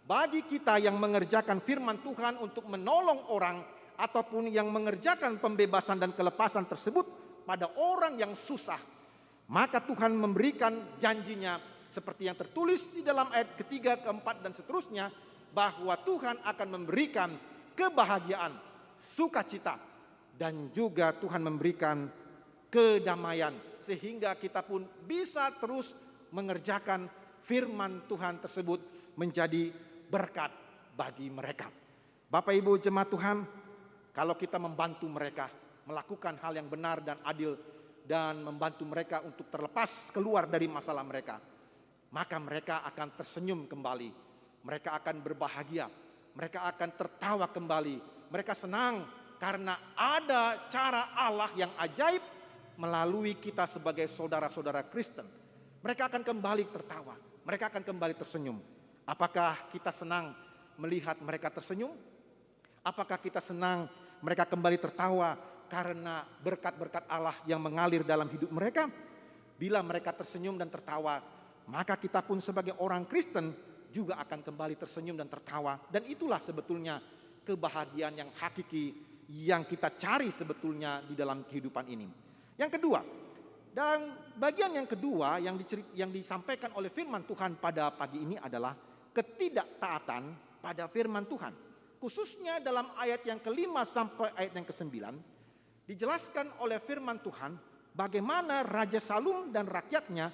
Bagi kita yang mengerjakan firman Tuhan untuk menolong orang ataupun yang mengerjakan pembebasan dan kelepasan tersebut pada orang yang susah, maka Tuhan memberikan janjinya seperti yang tertulis di dalam ayat ketiga, keempat, dan seterusnya, bahwa Tuhan akan memberikan kebahagiaan, sukacita, dan juga Tuhan memberikan kedamaian, sehingga kita pun bisa terus mengerjakan firman Tuhan tersebut menjadi berkat bagi mereka. Bapak Ibu jemaat Tuhan, kalau kita membantu mereka melakukan hal yang benar dan adil dan membantu mereka untuk terlepas keluar dari masalah mereka, maka mereka akan tersenyum kembali, mereka akan berbahagia, mereka akan tertawa kembali, mereka senang karena ada cara Allah yang ajaib melalui kita sebagai saudara-saudara Kristen. Mereka akan kembali tertawa, mereka akan kembali tersenyum. Apakah kita senang melihat mereka tersenyum? Apakah kita senang mereka kembali tertawa karena berkat-berkat Allah yang mengalir dalam hidup mereka? Bila mereka tersenyum dan tertawa, maka kita pun sebagai orang Kristen juga akan kembali tersenyum dan tertawa. Dan itulah sebetulnya kebahagiaan yang hakiki yang kita cari sebetulnya di dalam kehidupan ini. Yang kedua, dan bagian yang kedua yang disampaikan oleh firman Tuhan pada pagi ini adalah ketidaktaatan pada firman Tuhan. Khususnya dalam ayat yang kelima sampai ayat yang kesembilan, dijelaskan oleh firman Tuhan bagaimana Raja Salum dan rakyatnya,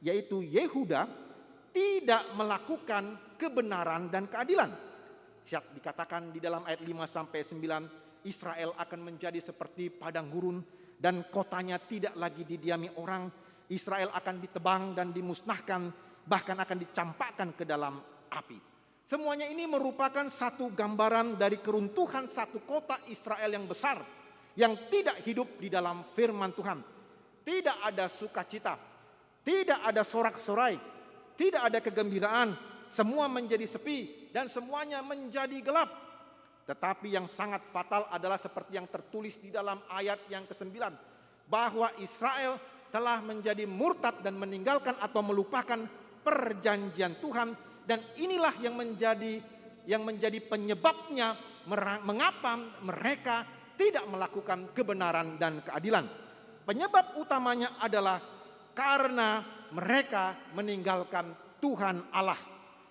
yaitu Yehuda, tidak melakukan kebenaran dan keadilan. Dikatakan di dalam ayat 5 sampai 9, Israel akan menjadi seperti padang gurun dan kotanya tidak lagi didiami orang. Israel akan ditebang dan dimusnahkan, bahkan akan dicampakkan ke dalam api. Semuanya ini merupakan satu gambaran dari keruntuhan satu kota Israel yang besar, yang tidak hidup di dalam firman Tuhan. Tidak ada sukacita, tidak ada sorak-sorai, tidak ada kegembiraan, semua menjadi sepi dan semuanya menjadi gelap. Tetapi yang sangat fatal adalah seperti yang tertulis di dalam ayat yang ke-9, bahwa Israel telah menjadi murtad dan meninggalkan atau melupakan perjanjian Tuhan, dan inilah yang menjadi penyebabnya mengapa mereka tidak melakukan kebenaran dan keadilan. Penyebab utamanya adalah karena mereka meninggalkan Tuhan Allah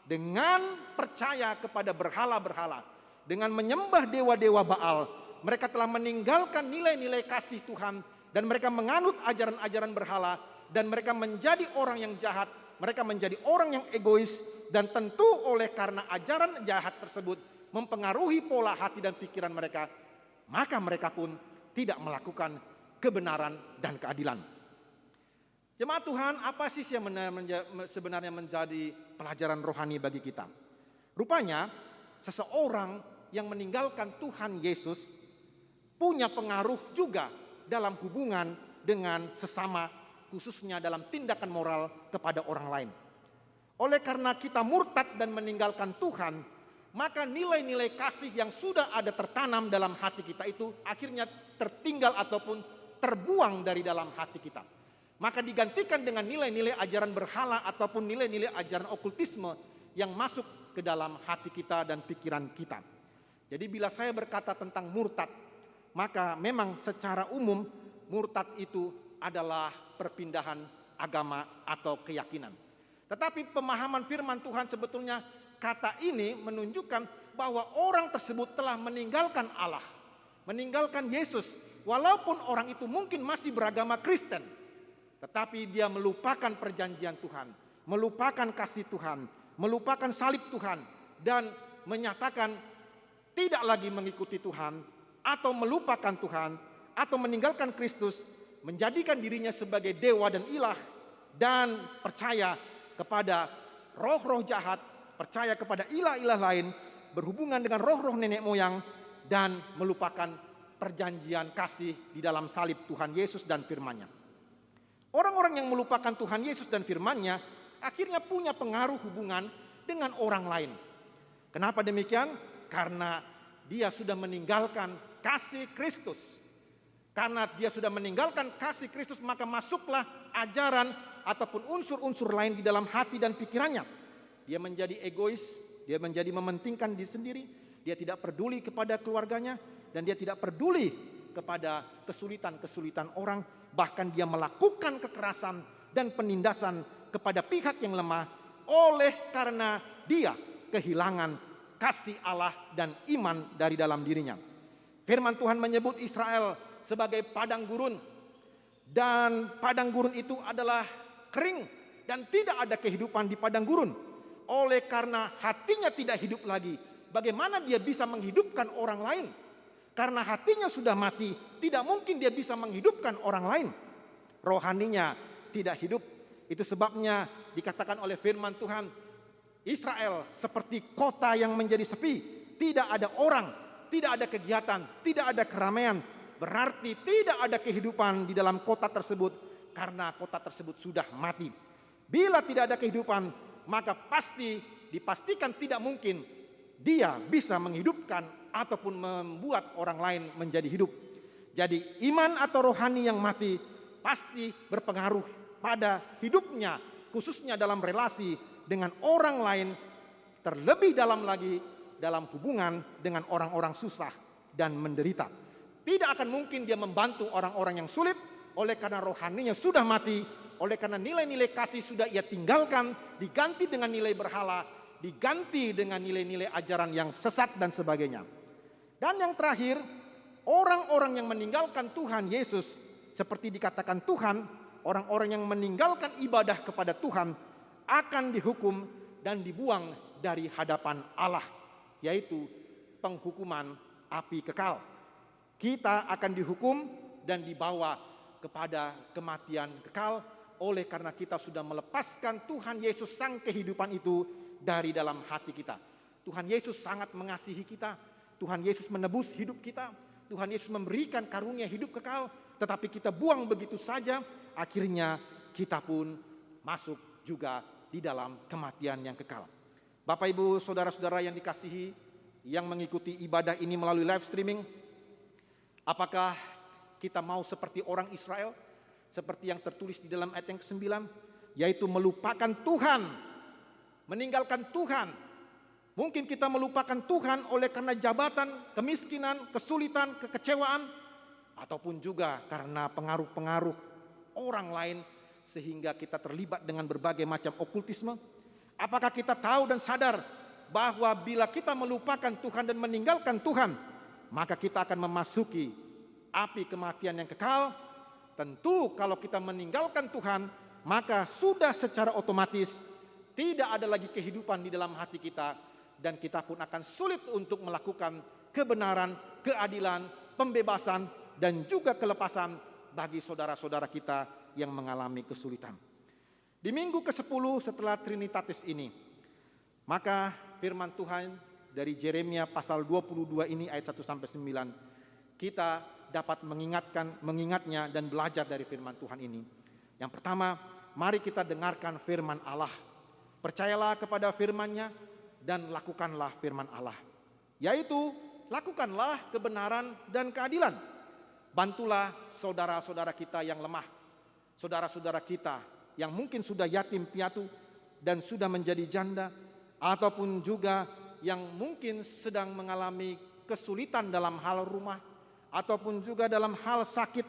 dengan percaya kepada berhala-berhala, dengan menyembah dewa-dewa Baal. Mereka telah meninggalkan nilai-nilai kasih Tuhan dan mereka menganut ajaran-ajaran berhala, dan mereka menjadi orang yang jahat, mereka menjadi orang yang egois, dan tentu oleh karena ajaran jahat tersebut mempengaruhi pola hati dan pikiran mereka, maka mereka pun tidak melakukan kebenaran dan keadilan. Jemaat Tuhan, apa sih yang sebenarnya menjadi pelajaran rohani bagi kita? Rupanya seseorang yang meninggalkan Tuhan Yesus punya pengaruh juga dalam hubungan dengan sesama, khususnya dalam tindakan moral kepada orang lain. Oleh karena kita murtad dan meninggalkan Tuhan, maka nilai-nilai kasih yang sudah ada tertanam dalam hati kita itu akhirnya tertinggal ataupun terbuang dari dalam hati kita. Maka digantikan dengan nilai-nilai ajaran berhala ataupun nilai-nilai ajaran okultisme yang masuk ke dalam hati kita dan pikiran kita. Jadi bila saya berkata tentang murtad, maka memang secara umum murtad itu adalah perpindahan agama atau keyakinan. Tetapi pemahaman firman Tuhan sebetulnya kata ini menunjukkan bahwa orang tersebut telah meninggalkan Allah, meninggalkan Yesus. Walaupun orang itu mungkin masih beragama Kristen, tetapi dia melupakan perjanjian Tuhan, melupakan kasih Tuhan, melupakan salib Tuhan, dan menyatakan tidak lagi mengikuti Tuhan, atau melupakan Tuhan, atau meninggalkan Kristus, menjadikan dirinya sebagai dewa dan ilah, dan percaya kepada roh-roh jahat, percaya kepada ilah-ilah lain, berhubungan dengan roh-roh nenek moyang, dan melupakan perjanjian kasih di dalam salib Tuhan Yesus dan firman-Nya. Orang-orang yang melupakan Tuhan Yesus dan firman-Nya akhirnya punya pengaruh hubungan dengan orang lain. Kenapa demikian? Karena dia sudah meninggalkan kasih Kristus. Karena dia sudah meninggalkan kasih Kristus, maka masuklah ajaran ataupun unsur-unsur lain di dalam hati dan pikirannya. Dia menjadi egois, dia menjadi mementingkan diri sendiri, dia tidak peduli kepada keluarganya, dan dia tidak peduli kepada kesulitan-kesulitan orang. Bahkan dia melakukan kekerasan dan penindasan kepada pihak yang lemah oleh karena dia kehilangan kasih Allah dan iman dari dalam dirinya. Firman Tuhan menyebut Israel sebagai padang gurun, dan padang gurun itu adalah kering dan tidak ada kehidupan di padang gurun. Oleh karena hatinya tidak hidup lagi, bagaimana dia bisa menghidupkan orang lain? Karena hatinya sudah mati, tidak mungkin dia bisa menghidupkan orang lain. Rohaninya tidak hidup. Itu sebabnya dikatakan oleh firman Tuhan, Israel seperti kota yang menjadi sepi, tidak ada orang, tidak ada kegiatan, tidak ada keramaian. Berarti tidak ada kehidupan di dalam kota tersebut, karena kota tersebut sudah mati. Bila tidak ada kehidupan, maka dipastikan tidak mungkin dia bisa menghidupkan ataupun membuat orang lain menjadi hidup. Jadi iman atau rohani yang mati pasti berpengaruh pada hidupnya, khususnya dalam relasi dengan orang lain, terlebih dalam lagi dalam hubungan dengan orang-orang susah dan menderita. Tidak akan mungkin dia membantu orang-orang yang sulit, oleh karena rohaninya sudah mati, oleh karena nilai-nilai kasih sudah ia tinggalkan, diganti dengan nilai berhala, diganti dengan nilai-nilai ajaran yang sesat dan sebagainya. Dan yang terakhir, orang-orang yang meninggalkan Tuhan Yesus, seperti dikatakan Tuhan, orang-orang yang meninggalkan ibadah kepada Tuhan akan dihukum dan dibuang dari hadapan Allah, yaitu penghukuman api kekal. Kita akan dihukum dan dibawa kepada kematian kekal, oleh karena kita sudah melepaskan Tuhan Yesus sang kehidupan itu dari dalam hati kita. Tuhan Yesus sangat mengasihi kita, Tuhan Yesus menebus hidup kita, Tuhan Yesus memberikan karunia hidup kekal, tetapi kita buang begitu saja, akhirnya kita pun masuk juga di dalam kematian yang kekal. Bapak Ibu saudara-saudara yang dikasihi, yang mengikuti ibadah ini melalui live streaming, apakah kita mau seperti orang Israel, seperti yang tertulis di dalam ayat yang ke-9, yaitu melupakan Tuhan, meninggalkan Tuhan. Mungkin kita melupakan Tuhan oleh karena jabatan, kemiskinan, kesulitan, kekecewaan, ataupun juga karena pengaruh-pengaruh orang lain, sehingga kita terlibat dengan berbagai macam okultisme. Apakah kita tahu dan sadar bahwa bila kita melupakan Tuhan dan meninggalkan Tuhan, maka kita akan memasuki api kematian yang kekal? Tentu kalau kita meninggalkan Tuhan, maka sudah secara otomatis tidak ada lagi kehidupan di dalam hati kita, dan kita pun akan sulit untuk melakukan kebenaran, keadilan, pembebasan, dan juga kelepasan bagi saudara-saudara kita yang mengalami kesulitan. Di minggu ke-10 setelah Trinitatis ini, maka firman Tuhan dari Yeremia pasal 22 ini ayat 1-9, kita dapat mengingatnya dan belajar dari firman Tuhan ini. Yang pertama, mari kita dengarkan firman Allah. Percayalah kepada firman-Nya dan lakukanlah firman Allah. Yaitu, lakukanlah kebenaran dan keadilan. Bantulah saudara-saudara kita yang lemah. Saudara-saudara kita yang mungkin sudah yatim piatu dan sudah menjadi janda, ataupun juga yang mungkin sedang mengalami kesulitan dalam hal rumah, ataupun juga dalam hal sakit,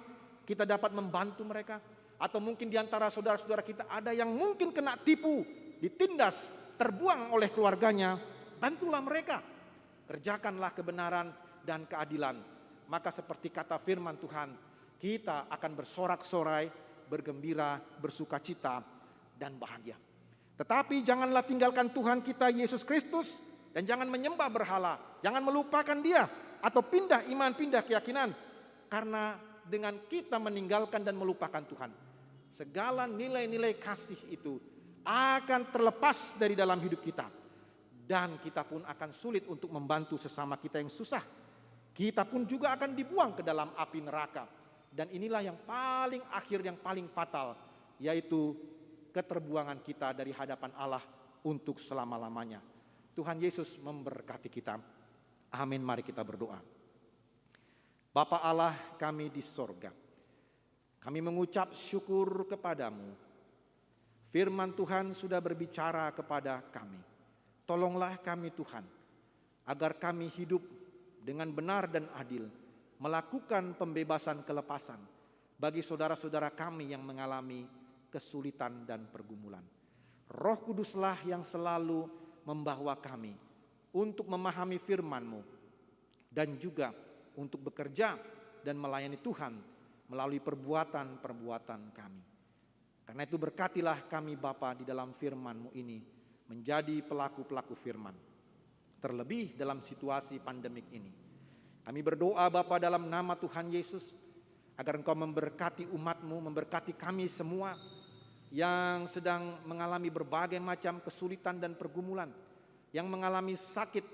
kita dapat membantu mereka. Atau mungkin di antara saudara-saudara kita ada yang mungkin kena tipu, ditindas, terbuang oleh keluarganya. Bantulah mereka. Kerjakanlah kebenaran dan keadilan. Maka seperti kata firman Tuhan, kita akan bersorak-sorai, bergembira, bersukacita, dan bahagia. Tetapi janganlah tinggalkan Tuhan kita Yesus Kristus, dan jangan menyembah berhala, jangan melupakan Dia, atau pindah iman, pindah keyakinan. Karena dengan kita meninggalkan dan melupakan Tuhan, segala nilai-nilai kasih itu akan terlepas dari dalam hidup kita. Dan kita pun akan sulit untuk membantu sesama kita yang susah. Kita pun juga akan dibuang ke dalam api neraka. Dan inilah yang paling akhir, yang paling fatal, yaitu keterbuangan kita dari hadapan Allah untuk selama-lamanya. Tuhan Yesus memberkati kita. Amin. Mari kita berdoa. Bapa Allah kami di sorga, kami mengucap syukur kepadamu. Firman Tuhan sudah berbicara kepada kami. Tolonglah kami Tuhan, agar kami hidup dengan benar dan adil, melakukan pembebasan kelepasan bagi saudara-saudara kami yang mengalami kesulitan dan pergumulan. Roh Kuduslah yang selalu membawa kami untuk memahami firman-Mu dan juga untuk bekerja dan melayani Tuhan melalui perbuatan-perbuatan kami. Karena itu berkatilah kami Bapa di dalam firman-Mu ini menjadi pelaku-pelaku firman. Terlebih dalam situasi pandemik ini. Kami berdoa Bapa dalam nama Tuhan Yesus, agar Engkau memberkati umat-Mu, memberkati kami semua yang sedang mengalami berbagai macam kesulitan dan pergumulan, yang mengalami sakit,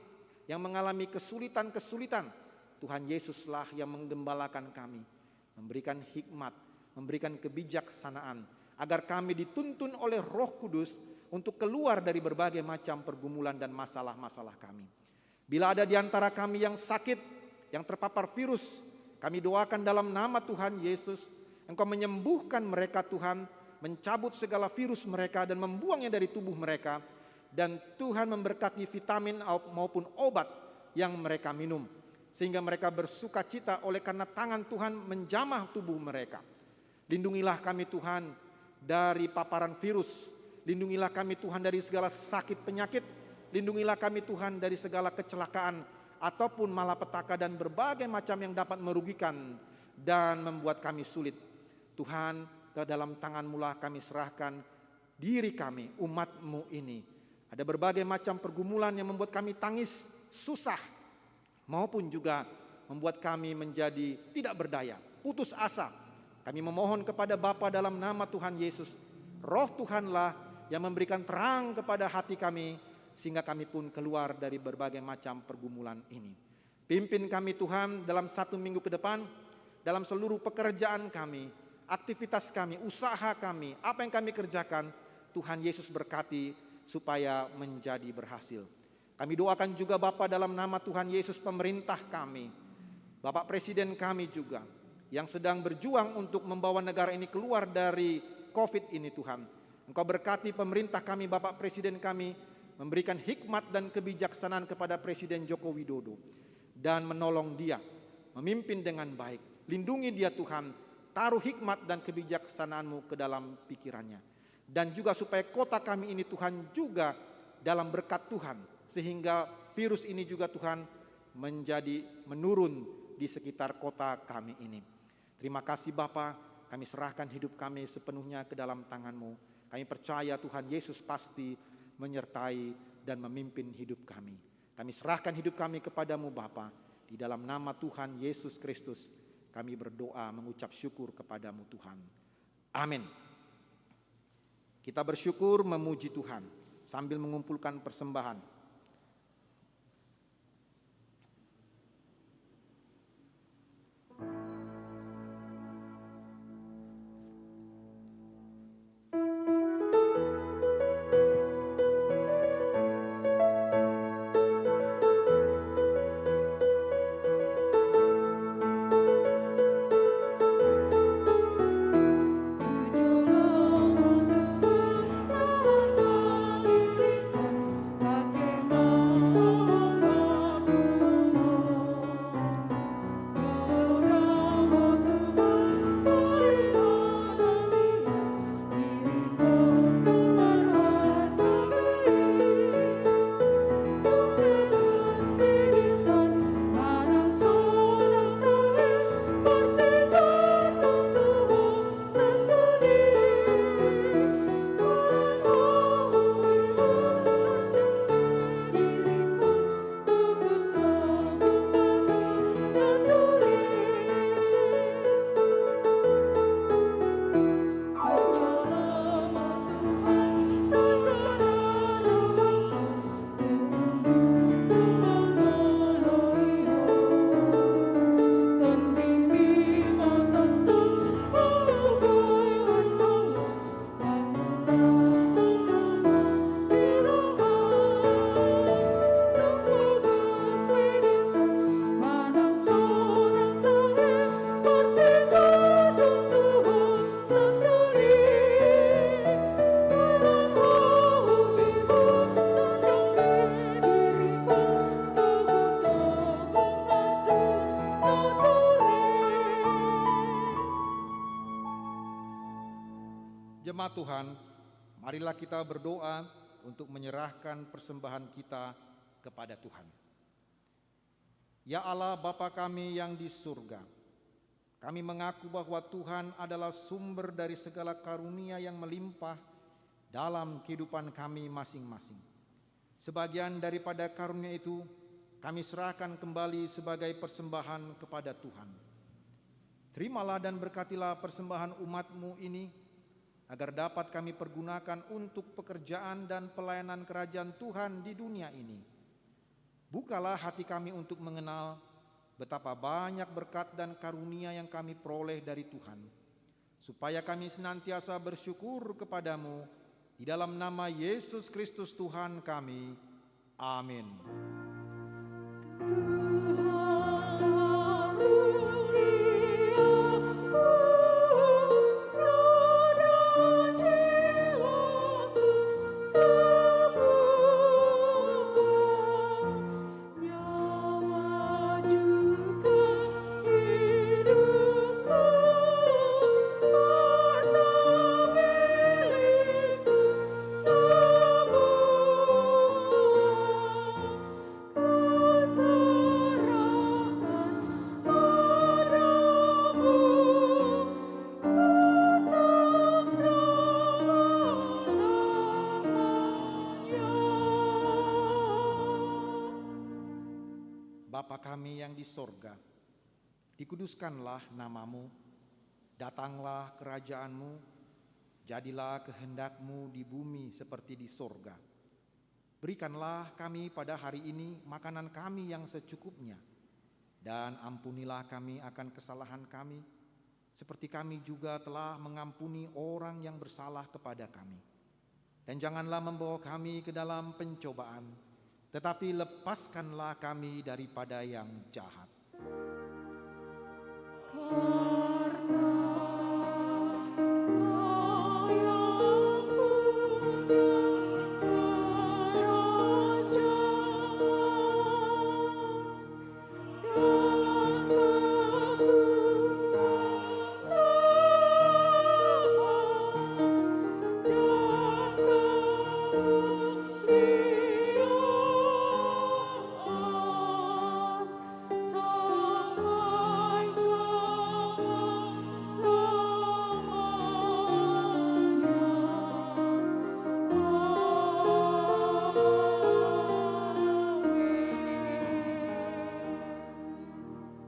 yang mengalami kesulitan-kesulitan. Tuhan Yesuslah yang menggembalakan kami, memberikan hikmat, memberikan kebijaksanaan, agar kami dituntun oleh Roh Kudus untuk keluar dari berbagai macam pergumulan dan masalah-masalah kami. Bila ada di antara kami yang sakit, yang terpapar virus, kami doakan dalam nama Tuhan Yesus, Engkau menyembuhkan mereka Tuhan, mencabut segala virus mereka dan membuangnya dari tubuh mereka. Dan Tuhan memberkati vitamin maupun obat yang mereka minum, sehingga mereka bersuka cita oleh karena tangan Tuhan menjamah tubuh mereka. Lindungilah kami Tuhan dari paparan virus, lindungilah kami Tuhan dari segala sakit penyakit, lindungilah kami Tuhan dari segala kecelakaan ataupun malapetaka dan berbagai macam yang dapat merugikan dan membuat kami sulit. Tuhan, ke dalam tangan-Mu lah kami serahkan diri kami, umat-Mu ini. Ada berbagai macam pergumulan yang membuat kami tangis, susah, maupun juga membuat kami menjadi tidak berdaya, putus asa. Kami memohon kepada Bapa dalam nama Tuhan Yesus, Roh Tuhanlah yang memberikan terang kepada hati kami, sehingga kami pun keluar dari berbagai macam pergumulan ini. Pimpin kami Tuhan dalam 1 minggu ke depan, dalam seluruh pekerjaan kami, aktivitas kami, usaha kami, apa yang kami kerjakan, Tuhan Yesus berkati supaya menjadi berhasil. Kami doakan juga Bapa dalam nama Tuhan Yesus pemerintah kami, Bapak Presiden kami juga, yang sedang berjuang untuk membawa negara ini keluar dari COVID ini Tuhan. Engkau berkati pemerintah kami, Bapak Presiden kami, memberikan hikmat dan kebijaksanaan kepada Presiden Joko Widodo, dan menolong dia, memimpin dengan baik. Lindungi dia Tuhan, taruh hikmat dan kebijaksanaan-Mu ke dalam pikirannya. Dan juga supaya kota kami ini Tuhan juga dalam berkat Tuhan, sehingga virus ini juga Tuhan menjadi menurun di sekitar kota kami ini. Terima kasih Bapa, kami serahkan hidup kami sepenuhnya ke dalam tangan-Mu. Kami percaya Tuhan Yesus pasti menyertai dan memimpin hidup kami. Kami serahkan hidup kami kepadamu Bapa, di dalam nama Tuhan Yesus Kristus kami berdoa mengucap syukur kepadamu Tuhan. Amin. Kita bersyukur memuji Tuhan sambil mengumpulkan persembahan. Pakai nama Tuhan, marilah kita berdoa untuk menyerahkan persembahan kita kepada Tuhan. Ya Allah Bapa kami yang di surga, kami mengaku bahwa Tuhan adalah sumber dari segala karunia yang melimpah dalam kehidupan kami masing-masing. Sebagian daripada karunia itu kami serahkan kembali sebagai persembahan kepada Tuhan. Terimalah dan berkatilah persembahan umat-Mu ini, agar dapat kami pergunakan untuk pekerjaan dan pelayanan kerajaan Tuhan di dunia ini. Bukalah hati kami untuk mengenal betapa banyak berkat dan karunia yang kami peroleh dari Tuhan, supaya kami senantiasa bersyukur kepadamu di dalam nama Yesus Kristus Tuhan kami. Amin. Bapa kami yang di sorga, dikuduskanlah namamu, datanglah kerajaanmu, jadilah kehendak-Mu di bumi seperti di sorga. Berikanlah kami pada hari ini makanan kami yang secukupnya, dan ampunilah kami akan kesalahan kami, seperti kami juga telah mengampuni orang yang bersalah kepada kami. Dan janganlah membawa kami ke dalam pencobaan, tetapi lepaskanlah kami daripada yang jahat.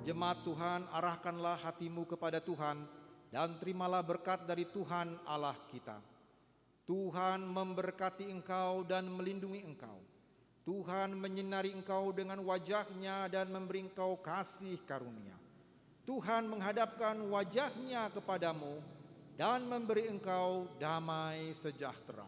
Jemaat Tuhan, arahkanlah hatimu kepada Tuhan dan terimalah berkat dari Tuhan Allah kita. Tuhan memberkati engkau dan melindungi engkau. Tuhan menyinari engkau dengan wajah-Nya dan memberi engkau kasih karunia. Tuhan menghadapkan wajah-Nya kepadamu dan memberi engkau damai sejahtera.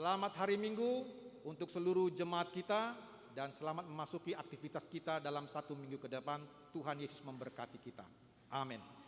Selamat hari Minggu untuk seluruh jemaat kita dan selamat memasuki aktivitas kita dalam 1 minggu ke depan. Tuhan Yesus memberkati kita. Amin.